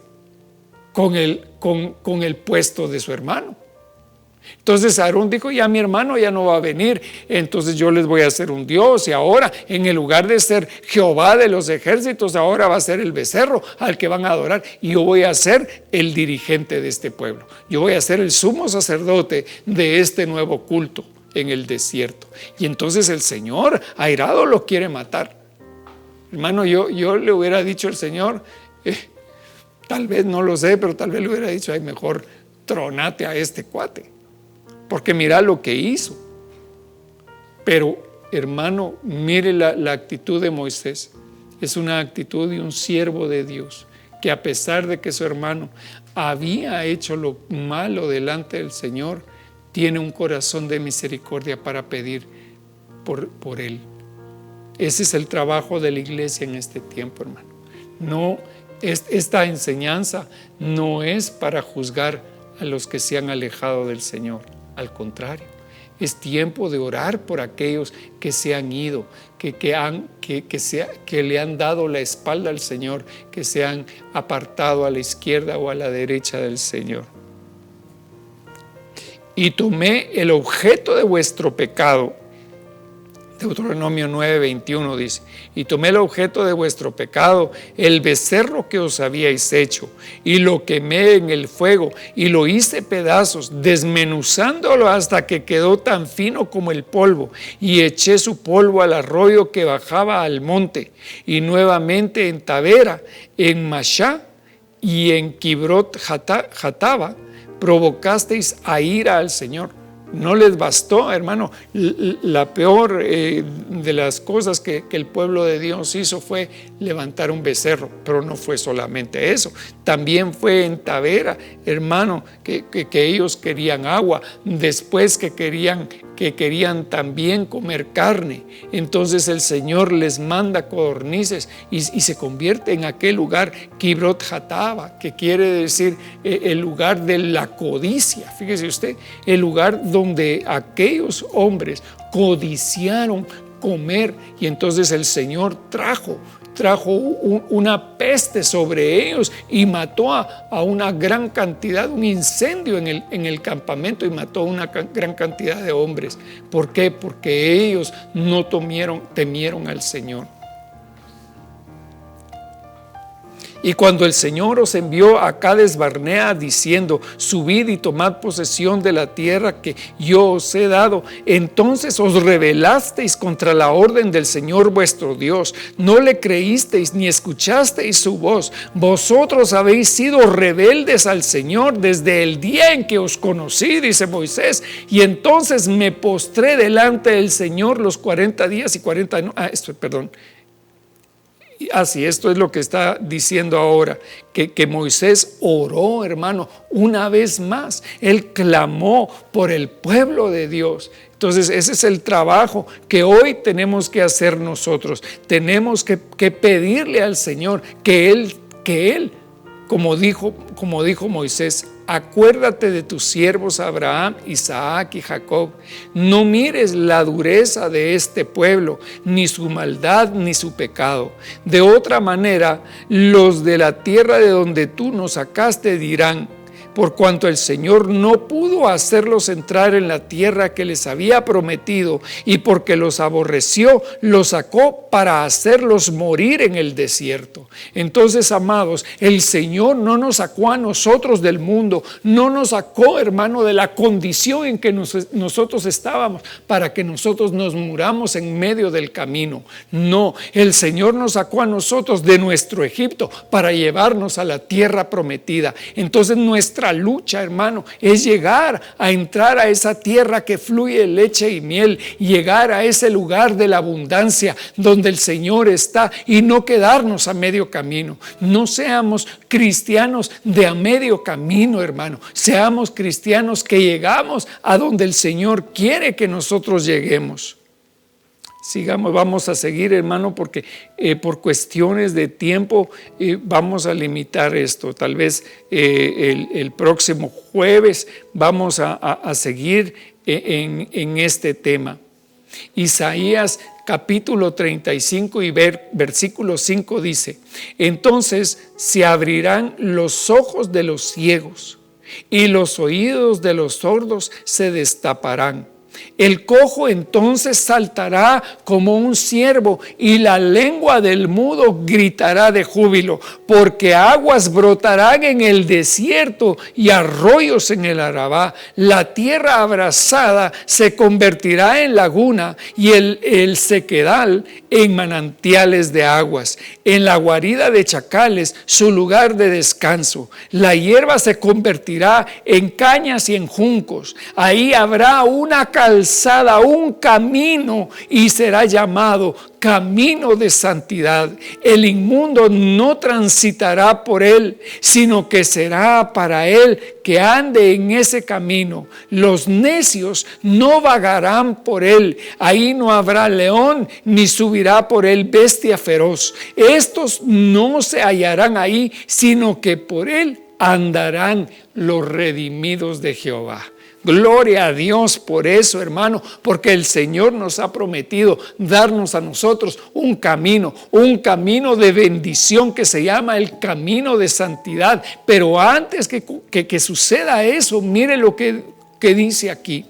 con el puesto de su hermano. Entonces Aarón dijo, ya mi hermano ya no va a venir, entonces yo les voy a hacer un Dios, y ahora en el lugar de ser Jehová de los ejércitos, ahora va a ser el becerro al que van a adorar, y yo voy a ser el dirigente de este pueblo, yo voy a ser el sumo sacerdote de este nuevo culto en el desierto. Y entonces el Señor airado lo quiere matar. Hermano, yo le hubiera dicho al Señor, tal vez, no lo sé, pero tal vez le hubiera dicho, ay, mejor tronate a este cuate, porque mira lo que hizo. Pero hermano, mire la actitud de Moisés. Es una actitud de un siervo de Dios, que a pesar de que su hermano había hecho lo malo delante del Señor, tiene un corazón de misericordia para pedir por él. Ese es el trabajo de la iglesia en este tiempo, hermano. No, esta enseñanza no es para juzgar a los que se han alejado del Señor. Al contrario, es tiempo de orar por aquellos que se han ido, que le han dado la espalda al Señor, que se han apartado a la izquierda o a la derecha del Señor. Y tomé el objeto de vuestro pecado. Deuteronomio 9:21 dice, y tomé el objeto de vuestro pecado, el becerro que os habíais hecho, y lo quemé en el fuego, y lo hice pedazos, desmenuzándolo hasta que quedó tan fino como el polvo, y eché su polvo al arroyo que bajaba al monte, y nuevamente en Tabera, en Mashá y en Kibrot Jataba, provocasteis a ira al Señor. No les bastó, hermano. La peor de las cosas que el pueblo de Dios hizo fue levantar un becerro, pero no fue solamente eso. También fue en Tabera, hermano, que ellos querían agua, después que querían también comer carne. Entonces el Señor les manda codornices y se convierte en aquel lugar Kibrot Jataba, que quiere decir el lugar de la codicia. Fíjese usted, el lugar donde aquellos hombres codiciaron comer, y entonces el Señor trajo una peste sobre ellos y mató a una gran cantidad, un incendio en el campamento, y mató a una gran cantidad de hombres. ¿Por qué? Porque ellos no temieron al Señor. Y cuando el Señor os envió a Cades Barnea diciendo, subid y tomad posesión de la tierra que yo os he dado, entonces os rebelasteis contra la orden del Señor vuestro Dios, no le creísteis ni escuchasteis su voz. Vosotros habéis sido rebeldes al Señor desde el día en que os conocí, dice Moisés, y entonces me postré delante del Señor los 40 días y 40 noches. Así, esto es lo que está diciendo ahora, que Moisés oró, hermano, una vez más. Él clamó por el pueblo de Dios. Entonces ese es el trabajo que hoy tenemos que hacer nosotros. Tenemos que pedirle al Señor que Él, como dijo Moisés, acuérdate de tus siervos Abraham, Isaac y Jacob. No mires la dureza de este pueblo, ni su maldad, ni su pecado. De otra manera, los de la tierra de donde tú nos sacaste dirán, por cuanto el Señor no pudo hacerlos entrar en la tierra que les había prometido, y porque los aborreció, los sacó para hacerlos morir en el desierto. Entonces, amados, el Señor no nos sacó a nosotros del mundo, no nos sacó, hermano, de la condición en que nosotros estábamos, para que nosotros nos muramos en medio del camino. No, el Señor nos sacó a nosotros de nuestro Egipto para llevarnos a la tierra prometida. Entonces nuestra lucha, hermano, es llegar a entrar a esa tierra que fluye leche y miel, llegar a ese lugar de la abundancia donde el Señor está, y no quedarnos a medio camino. No seamos cristianos de a medio camino, hermano. Seamos cristianos que llegamos a donde el Señor quiere que nosotros lleguemos. Sigamos, vamos a seguir, hermano, porque por cuestiones de tiempo vamos a limitar esto. Tal vez el próximo jueves vamos a seguir en este tema. Isaías capítulo 35 y versículo 5 dice: entonces se abrirán los ojos de los ciegos y los oídos de los sordos se destaparán. El cojo entonces saltará como un ciervo, y la lengua del mudo gritará de júbilo, porque aguas brotarán en el desierto y arroyos en el Arabá. La tierra abrasada se convertirá en laguna, y el sequedal en manantiales de aguas. En la guarida de chacales, su lugar de descanso. La hierba se convertirá en cañas y en juncos. Ahí habrá una calzada, un camino, y será llamado camino de santidad. El inmundo no transitará por él, sino que será para él que ande en ese camino. Los necios no vagarán por él. Ahí no habrá león, ni subirá por él bestia feroz. Estos no se hallarán ahí, sino que por él andarán los redimidos de Jehová. Gloria a Dios por eso, hermano, porque el Señor nos ha prometido darnos a nosotros un camino de bendición que se llama el camino de santidad. Pero antes que suceda eso, mire lo que dice aquí.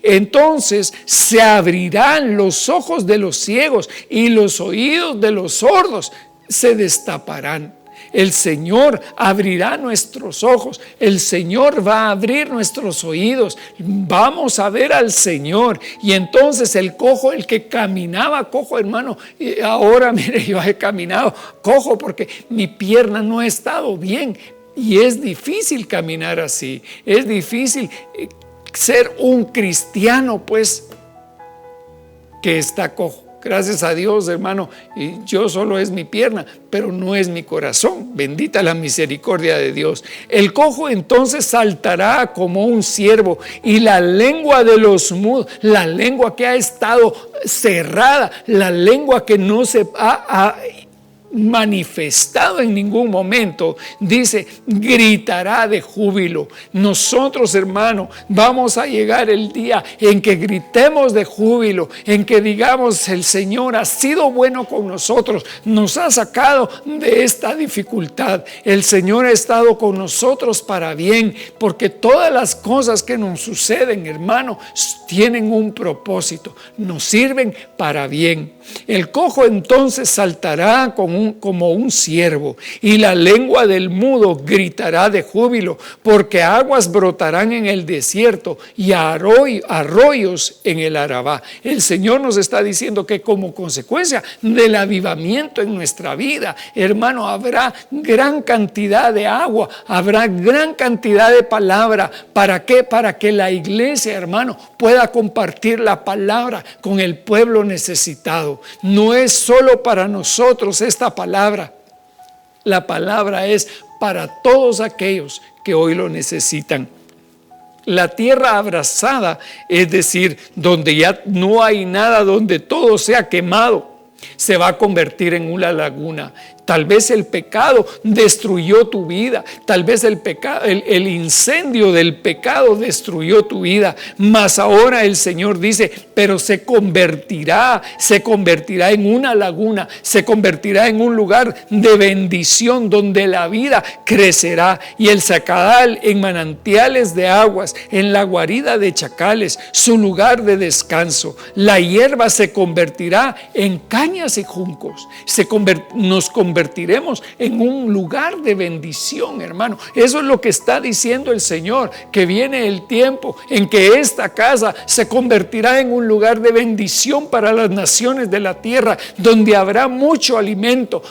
Entonces se abrirán los ojos de los ciegos y los oídos de los sordos se destaparán. El Señor abrirá nuestros ojos, el Señor va a abrir nuestros oídos, vamos a ver al Señor. Y entonces el cojo, el que caminaba cojo, hermano, ahora mire, yo he caminado cojo porque mi pierna no ha estado bien, y es difícil caminar así, es difícil ser un cristiano pues que está cojo. Gracias a Dios, hermano, yo solo es mi pierna, pero no es mi corazón. Bendita la misericordia de Dios. El cojo entonces saltará como un ciervo, y la lengua de los mudos, la lengua que ha estado cerrada, la lengua que no se ha manifestado en ningún momento, dice, gritará de júbilo. Nosotros, hermano, vamos a llegar el día en que gritemos de júbilo, en que digamos: el Señor ha sido bueno con nosotros, nos ha sacado de esta dificultad, el Señor ha estado con nosotros para bien, porque todas las cosas que nos suceden, hermano, tienen un propósito, nos sirven para bien. El cojo entonces saltará como un ciervo, y la lengua del mudo gritará de júbilo, porque aguas brotarán en el desierto y arroyos en el Arabá. El Señor nos está diciendo que como consecuencia del avivamiento en nuestra vida, hermano, habrá gran cantidad de agua, habrá gran cantidad de palabra. ¿Para qué? Para que la iglesia, hermano, pueda compartir la palabra con el pueblo necesitado. No es solo para nosotros esta palabra. La palabra es para todos aquellos que hoy lo necesitan. La tierra abrasada, es decir, donde ya no hay nada, donde todo sea quemado, se va a convertir en una laguna. Tal vez el pecado destruyó tu vida. Tal vez el incendio del pecado destruyó tu vida. Mas ahora el Señor dice, pero se convertirá en una laguna, se convertirá en un lugar de bendición donde la vida crecerá y el zacadal en manantiales de aguas, en la guarida de chacales, su lugar de descanso. La hierba se convertirá en cañas y juncos. Nos convertiremos en un lugar de bendición, hermano. Eso es lo que está diciendo el Señor, que viene el tiempo en que esta casa se convertirá en un lugar de bendición para las naciones de la tierra, donde habrá mucho alimento,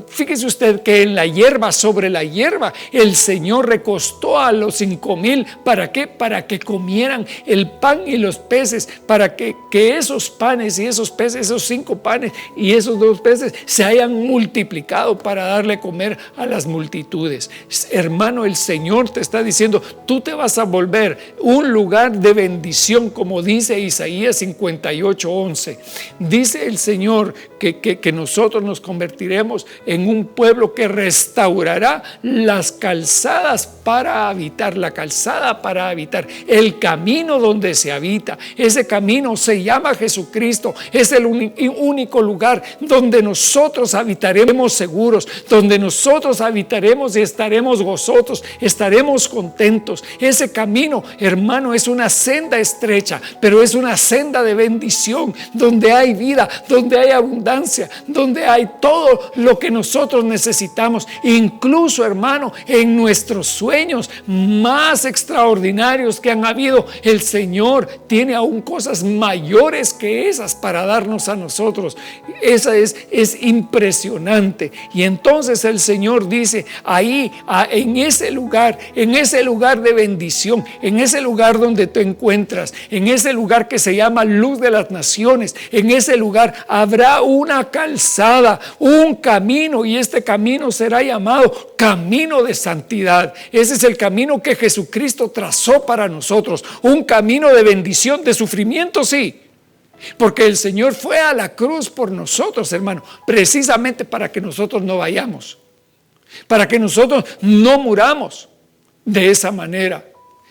fíjese usted que en la hierba, sobre la hierba, el Señor recostó a los 5,000. ¿Para qué? Para que comieran el pan y los peces, para que esos panes y esos peces, esos 5 panes y esos 2 peces se hayan multiplicado para darle comer a las multitudes. Hermano, el Señor te está diciendo, tú te vas a volver un lugar de bendición, como dice Isaías 58:11. Dice el Señor que nosotros nos convertiremos en un pueblo que restaurará las calzadas para habitar, la calzada para habitar, el camino donde se habita. Ese camino se llama Jesucristo. Es el único lugar donde nosotros habitaremos seguros, donde nosotros habitaremos y estaremos gozosos, estaremos contentos. Ese camino, hermano, es una senda estrecha, pero es una senda de bendición, donde hay vida, donde hay abundancia, donde hay todo lo que nosotros necesitamos. Incluso, hermano, en nuestros sueños más extraordinarios que han habido, el Señor tiene aún cosas mayores que esas para darnos a nosotros. Esa es impresionante. Y entonces el Señor dice, ahí, en ese lugar de bendición, en ese lugar donde te encuentras, en ese lugar que se llama luz de las naciones, en ese lugar habrá una calzada, un camino, y este camino será llamado camino de santidad. Ese es el camino que Jesucristo trazó para nosotros, un camino de bendición, de sufrimiento, sí, porque el Señor fue a la cruz por nosotros, hermano, precisamente para que nosotros no vayamos, para que nosotros no muramos de esa manera,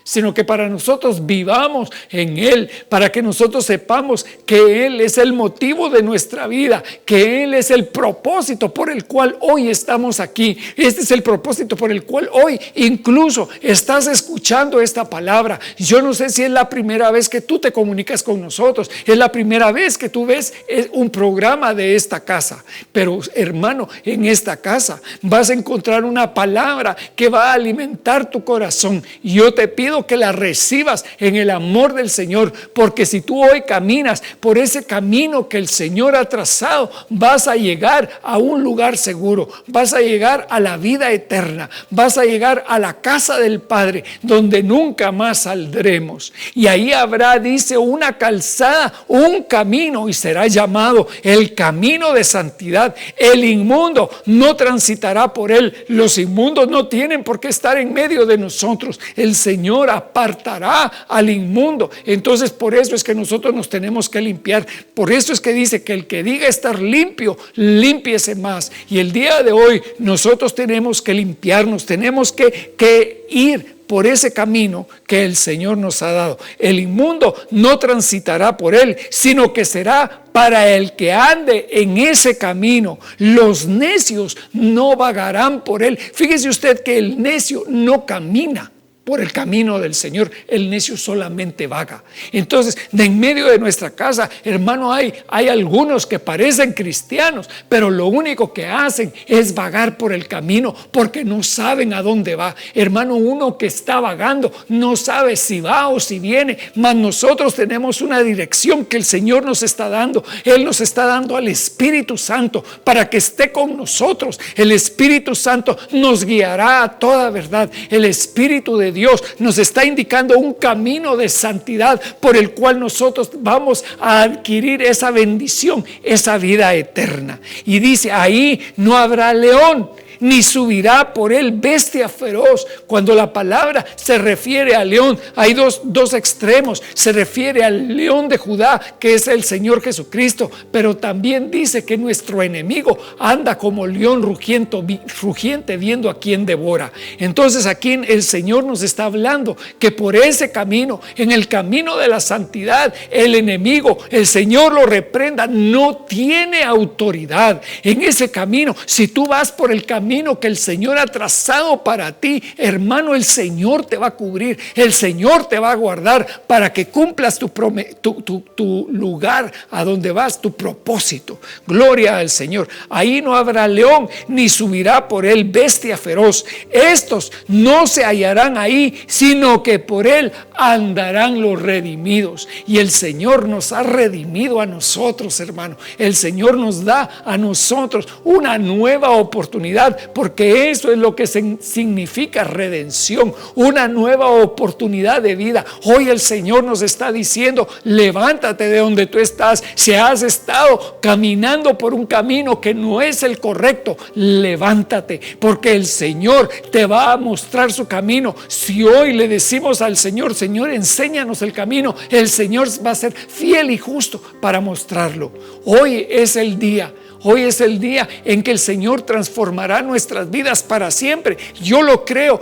sino que para nosotros vivamos en Él, para que nosotros sepamos que Él es el motivo de nuestra vida, que Él es el propósito por el cual hoy estamos aquí. Este es el propósito por el cual hoy incluso estás escuchando esta palabra. Yo no sé si es la primera vez que tú te comunicas con nosotros, es la primera vez que tú ves un programa de esta casa, pero hermano, en esta casa vas a encontrar una palabra que va a alimentar tu corazón. Y yo te pido que la recibas en el amor del Señor, porque si tú hoy caminas por ese camino que el Señor ha trazado, vas a llegar a un lugar seguro, vas a llegar a la vida eterna, vas a llegar a la casa del Padre, donde nunca más saldremos. Y ahí habrá, dice, una calzada, un camino, y será llamado el camino de santidad. El inmundo no transitará por él. Los inmundos no tienen por qué estar en medio de nosotros. El Señor apartará al inmundo. Entonces, por eso es que nosotros nos tenemos que limpiar. Por eso es que dice que el que diga estar limpio, límpiese más. Y el día de hoy nosotros tenemos que limpiarnos, tenemos que ir por ese camino que el Señor nos ha dado. El inmundo no transitará por él, sino que será para el que ande en ese camino. Los necios no vagarán por él. Fíjese usted que el necio no camina por el camino del Señor, el necio solamente vaga. Entonces, de en medio de nuestra casa, hermano, hay algunos que parecen cristianos, pero lo único que hacen es vagar por el camino, porque no saben a dónde va. Hermano, uno que está vagando no sabe si va o si viene, mas nosotros tenemos una dirección que el Señor nos está dando. Él nos está dando al Espíritu Santo para que esté con nosotros. El Espíritu Santo nos guiará a toda verdad. El Espíritu de Dios nos está indicando un camino de santidad por el cual nosotros vamos a adquirir esa bendición, esa vida eterna. Y dice, ahí no habrá león. ni subirá por él bestia feroz. Cuando la palabra se refiere al león, hay dos extremos. Se refiere al león de Judá, que es el Señor Jesucristo, pero también dice que nuestro enemigo anda como león rugiente viendo a quien devora. Entonces aquí el Señor nos está hablando que por ese camino, en el camino de la santidad, el enemigo, el Señor lo reprenda, no tiene autoridad en ese camino. Si tú vas por el camino que el Señor ha trazado para ti, hermano, el Señor te va a cubrir, el Señor te va a guardar para que cumplas tu lugar a donde vas, tu propósito. Gloria al Señor. Ahí no habrá león, ni subirá por él bestia feroz. Estos no se hallarán ahí, sino que por él andarán los redimidos. Y el Señor nos ha redimido a nosotros, hermano. El Señor nos da a nosotros una nueva oportunidad, porque eso es lo que significa redención, una nueva oportunidad de vida. Hoy el Señor nos está diciendo: levántate de donde tú estás. Si has estado caminando por un camino que no es el correcto, levántate, porque el Señor te va a mostrar su camino. Si hoy le decimos al Señor: Señor, enséñanos el camino, el Señor va a ser fiel y justo para mostrarlo. Hoy es el día. Hoy es el día en que el Señor transformará nuestras vidas para siempre. Yo lo creo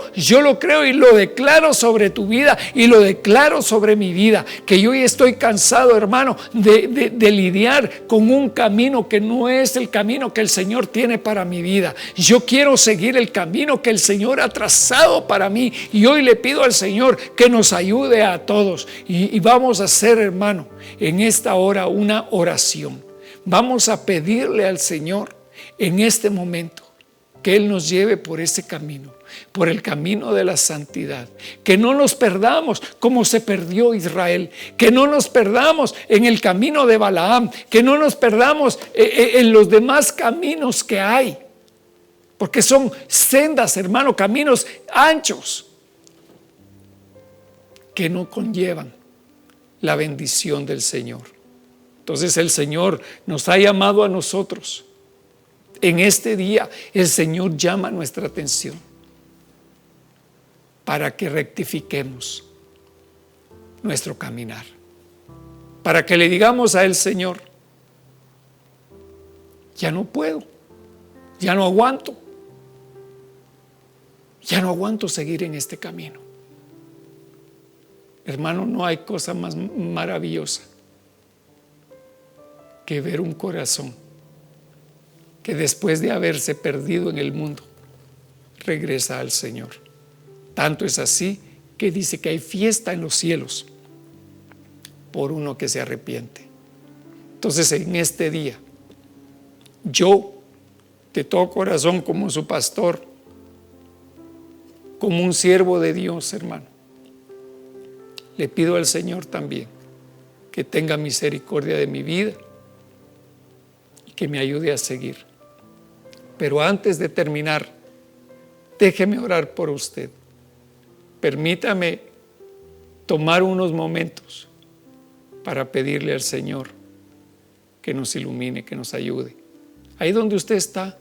y lo declaro sobre tu vida y lo declaro sobre mi vida. Que yo hoy estoy cansado, hermano, de lidiar con un camino que no es el camino que el Señor tiene para mi vida. Yo quiero seguir el camino que el Señor ha trazado para mí, y hoy le pido al Señor que nos ayude a todos. Y vamos a hacer, hermano, en esta hora una oración. Vamos a pedirle al Señor en este momento que Él nos lleve por ese camino, por el camino de la santidad. Que no nos perdamos como se perdió Israel, que no nos perdamos en el camino de Balaam, que no nos perdamos en los demás caminos que hay, porque son sendas, hermano, caminos anchos que no conllevan la bendición del Señor. Entonces el Señor nos ha llamado a nosotros. En este día el Señor llama nuestra atención para que rectifiquemos nuestro caminar, para que le digamos a Él: Señor, ya no puedo, ya no aguanto seguir en este camino. Hermano, no hay cosa más maravillosa que ver un corazón que después de haberse perdido en el mundo regresa al Señor. Tanto es así que dice que hay fiesta en los cielos por uno que se arrepiente. Entonces, en este día, yo de todo corazón, como su pastor, como un siervo de Dios, hermano, le pido al Señor también que tenga misericordia de mi vida, que me ayude a seguir. Pero antes de terminar, déjeme orar por usted. Permítame tomar unos momentos para pedirle al Señor que nos ilumine, que nos ayude. Ahí donde usted está,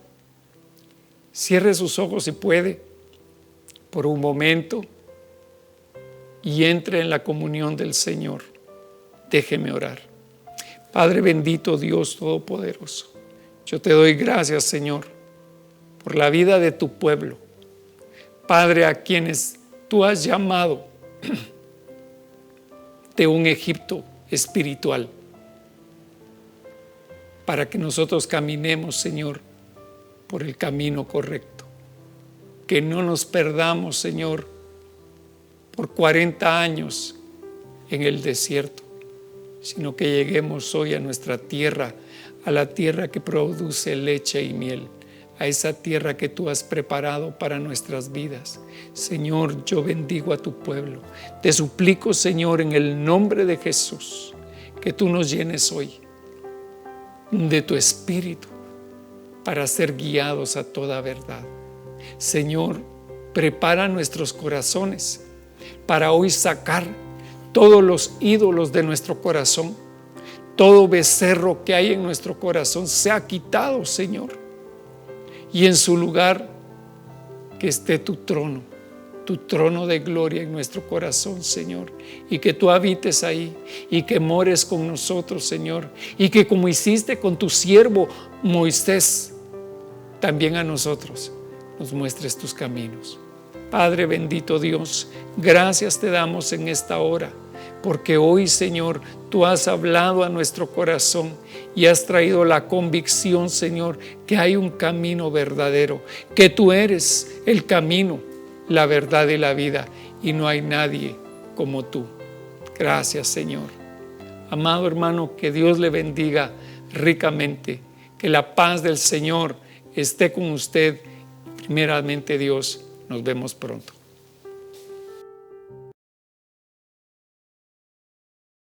cierre sus ojos si puede por un momento y entre en la comunión del Señor. Déjeme orar. Padre bendito, Dios todopoderoso, yo te doy gracias, Señor, por la vida de tu pueblo. Padre, a quienes tú has llamado de un Egipto espiritual, para que nosotros caminemos, Señor, por el camino correcto. Que no nos perdamos, Señor, por 40 años en el desierto, sino que lleguemos hoy a nuestra tierra, a la tierra que produce leche y miel, a esa tierra que tú has preparado para nuestras vidas. Señor, yo bendigo a tu pueblo. Te suplico, Señor, en el nombre de Jesús, que tú nos llenes hoy de tu espíritu para ser guiados a toda verdad. Señor, prepara nuestros corazones para hoy sacar todos los ídolos de nuestro corazón. Todo becerro que hay en nuestro corazón se ha quitado, Señor, y en su lugar que esté tu trono de gloria en nuestro corazón, Señor, y que tú habites ahí y que mores con nosotros, Señor, y que como hiciste con tu siervo Moisés, también a nosotros nos muestres tus caminos. Padre bendito Dios, gracias te damos en esta hora, porque hoy, Señor, tú has hablado a nuestro corazón y has traído la convicción, Señor, que hay un camino verdadero, que tú eres el camino, la verdad y la vida, y no hay nadie como tú. Gracias, Señor. Amado hermano, que Dios le bendiga ricamente, que la paz del Señor esté con usted. Primeramente Dios, nos vemos pronto.